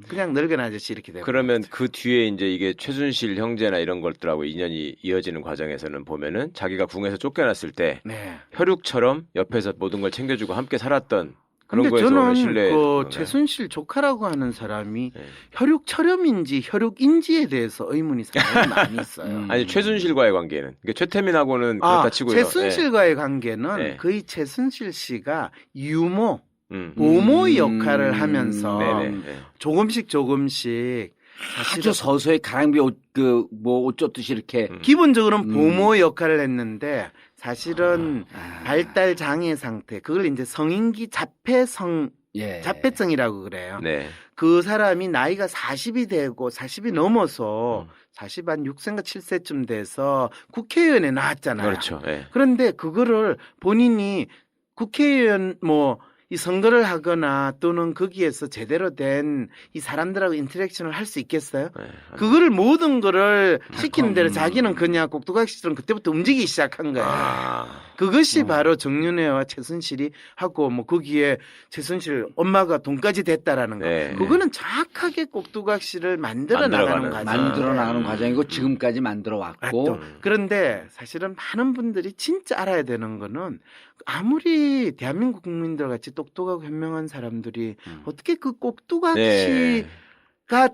그냥 늙은 아저씨 이렇게 되고. 그러면 그 뒤에 이제 이게 최순실 형제나 이런 것들하고 인연이 이어지는 과정에서는 보면은 자기가 궁에서 쫓겨났을 때 네. 혈육처럼 옆에서 모든 걸 챙겨주고 함께 살았던 그런 근데 거에서 오는 저는 신뢰. 그 최순실 조카라고 하는 사람이 네. 혈육철염인지 혈육인지에 대해서 의문이 상당히 많이 있어요. 아니 최순실과의 관계는 그러니까 최태민하고는 그렇다 치고요. 최순실과의 관계는 네. 거의 최순실 씨가 유모, 네. 보모의 역할을 하면서 네네. 네. 조금씩 사실은 아주 서서히 가랑비 옷 쫓듯이 이렇게 기본적으로는 보모 역할을 했는데 사실은 아. 발달 장애 상태 그걸 이제 성인기 자폐증이라고 그래요. 네. 그 사람이 나이가 40이 되고 40이 넘어서 40 한 6세인가 7세쯤 돼서 국회의원에 나왔잖아요. 그렇죠. 네. 그런데 그거를 본인이 국회의원 이 선거를 하거나 또는 거기에서 제대로 된 이 사람들하고 인터랙션을 할 수 있겠어요? 네. 그거를 모든 거를 시키는 대로 자기는 그냥 꼭두각시처럼 그때부터 움직이기 시작한 거예요. 그것이 바로 정윤회와 최순실이 하고 거기에 최순실 엄마가 돈까지 됐다라는 거. 네. 그거는 정확하게 꼭두각시를 만들어 나가는 과정. 만들어 나가는 과정이고 지금까지 만들어 왔고. 그런데 사실은 많은 분들이 진짜 알아야 되는 거는 아무리 대한민국 국민들 같이 똑똑하고 현명한 사람들이 어떻게 그 꼭두각시가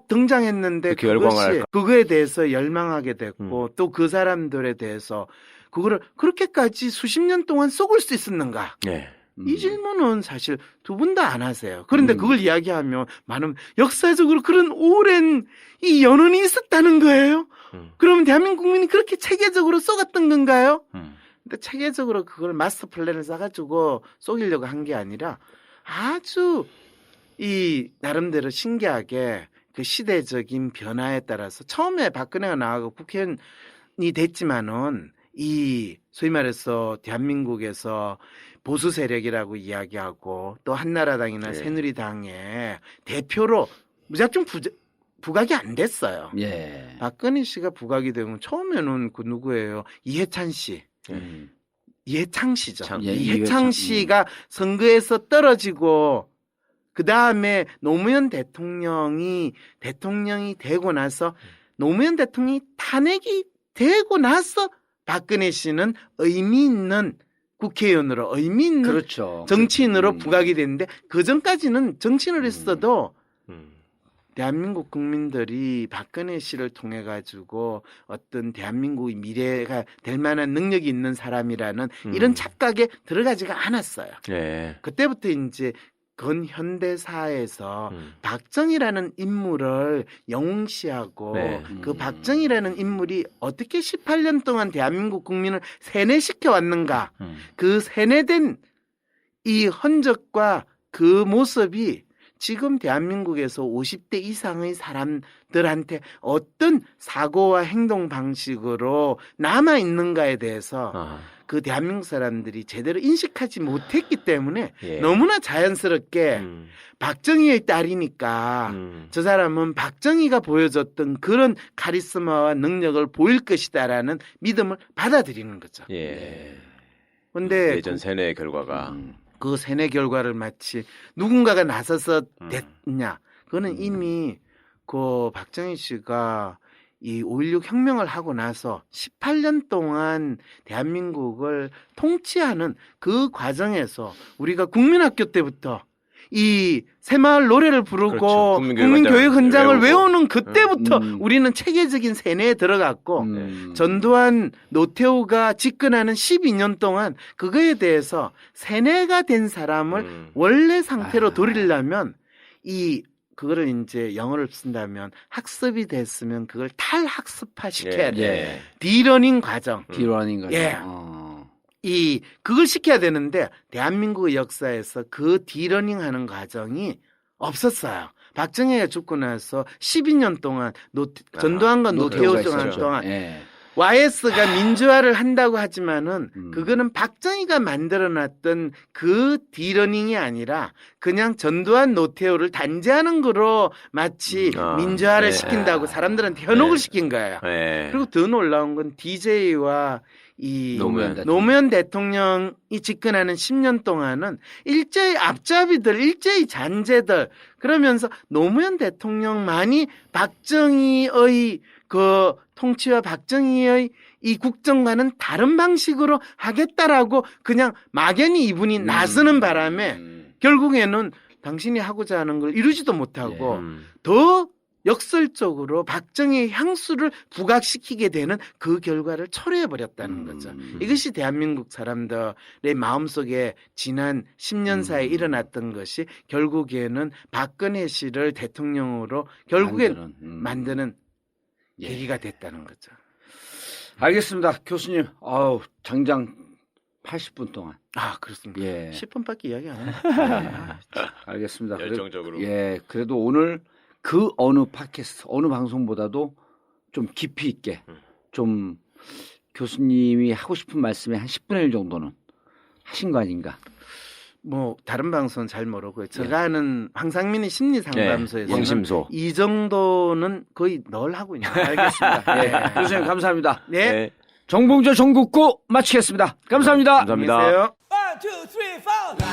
등장했는데 그렇게 열광을 할까? 그거에 대해서 열망하게 됐고 또 그 사람들에 대해서 그거를 그렇게까지 수십 년 동안 속을 수 있었는가? 네. 이 질문은 사실 두 분 다 안 하세요. 그런데 그걸 이야기하면 많은 역사적으로 그런 오랜 이 연원이 있었다는 거예요. 그러면 대한민국 국민이 그렇게 체계적으로 쏘갔던 건가요? 근데 체계적으로 그걸 마스터 플랜을 싸가지고 쏘기려고 한 게 아니라 아주 이 나름대로 신기하게 그 시대적인 변화에 따라서 처음에 박근혜가 나와서 국회의원이 됐지만은 이 소위 말해서 대한민국에서 보수 세력이라고 이야기하고 또 한나라당이나 새누리당의 대표로 무작정 부각이 안 됐어요. 예. 박근혜 씨가 부각이 되면 처음에는 그 누구예요? 이해찬 씨. 이해창 씨죠. 이해창 씨가 선거에서 떨어지고 그 다음에 노무현 대통령이 되고 나서 노무현 대통령이 탄핵이 되고 나서 박근혜 씨는 의미 있는 국회의원으로 의미 있는 그렇죠. 정치인으로 부각이 됐는데 그 전까지는 정치인을 했어도 대한민국 국민들이 박근혜 씨를 통해 가지고 어떤 대한민국의 미래가 될 만한 능력이 있는 사람이라는 이런 착각에 들어가지가 않았어요. 네. 그때부터 이제 근현대사에서 박정희라는 인물을 영웅시하고 네. 그 박정희라는 인물이 어떻게 18년 동안 대한민국 국민을 세뇌시켜 왔는가 그 세뇌된 이 흔적과 그 모습이 지금 대한민국에서 50대 이상의 사람들한테 어떤 사고와 행동 방식으로 남아있는가에 대해서 그 대한민국 사람들이 제대로 인식하지 못했기 때문에 너무나 자연스럽게 박정희의 딸이니까 저 사람은 박정희가 보여줬던 그런 카리스마와 능력을 보일 것이다라는 믿음을 받아들이는 거죠. 예. 근데 예전 세뇌의 결과가 그 세뇌 결과를 마치 누군가가 나서서 됐냐. 그거는 이미 그 박정희 씨가 이 5.16 혁명을 하고 나서 18년 동안 대한민국을 통치하는 그 과정에서 우리가 국민학교 때부터 이 새마을 노래를 부르고 그렇죠. 국민교육 헌장을 외우고. 외우는 그때부터 우리는 체계적인 세뇌에 들어갔고 전두환 노태우가 집권하는 12년 동안 그거에 대해서 세뇌가 된 사람을 원래 상태로 돌리려면 그거를 이제 영어를 쓴다면 학습이 됐으면 그걸 탈학습화 시켜야 돼. 디러닝 과정. 디러닝 과정. 예. 그걸 시켜야 되는데 대한민국의 역사에서 그 디러닝 하는 과정이 없었어요. 박정희가 죽고 나서 12년 동안 전두환과 노태우 있었죠. 동안 YS가 민주화를 한다고 하지만은 그거는 박정희가 만들어놨던 그 디러닝이 아니라 그냥 전두환 노태우를 단죄하는 거로 마치 민주화를 시킨다고 사람들한테 현혹을 시킨 거예요. 그리고 더 놀라운 건 DJ와 이 노무현 대통령이 집권하는 10년 동안은 일제히 앞잡이들, 일제히 잔재들 그러면서 노무현 대통령만이 박정희의 그 통치와 박정희의 이 국정과는 다른 방식으로 하겠다라고 그냥 막연히 이분이 나서는 바람에 결국에는 당신이 하고자 하는 걸 이루지도 못하고 더 역설적으로 박정희의 향수를 부각시키게 되는 그 결과를 초래해버렸다는 거죠. 이것이 대한민국 사람들의 마음속에 지난 10년 사이에 일어났던 것이 결국에는 박근혜 씨를 대통령으로 결국엔 만드는 계기가 됐다는 거죠. 알겠습니다. 교수님, 장장 80분 동안. 그렇습니다. 예. 10분밖에 이야기 안 해요. 알겠습니다. 열정적으로. 그래도 오늘 그 어느 팟캐스트, 어느 방송보다도 좀 깊이 있게 좀 교수님이 하고 싶은 말씀에 한 10분의 1 정도는 하신 거 아닌가? 뭐 다른 방송은 잘 모르고요. 제가 하는 황상민의 심리 상담소에서 황심소. 이 정도는 거의 늘 하고 있는 거예요. 알겠습니다. 교수님 감사합니다. 네. 정봉조 전국구 마치겠습니다. 감사합니다. 감사합니다. 안녕히 계세요. 1, 2, 3, 4.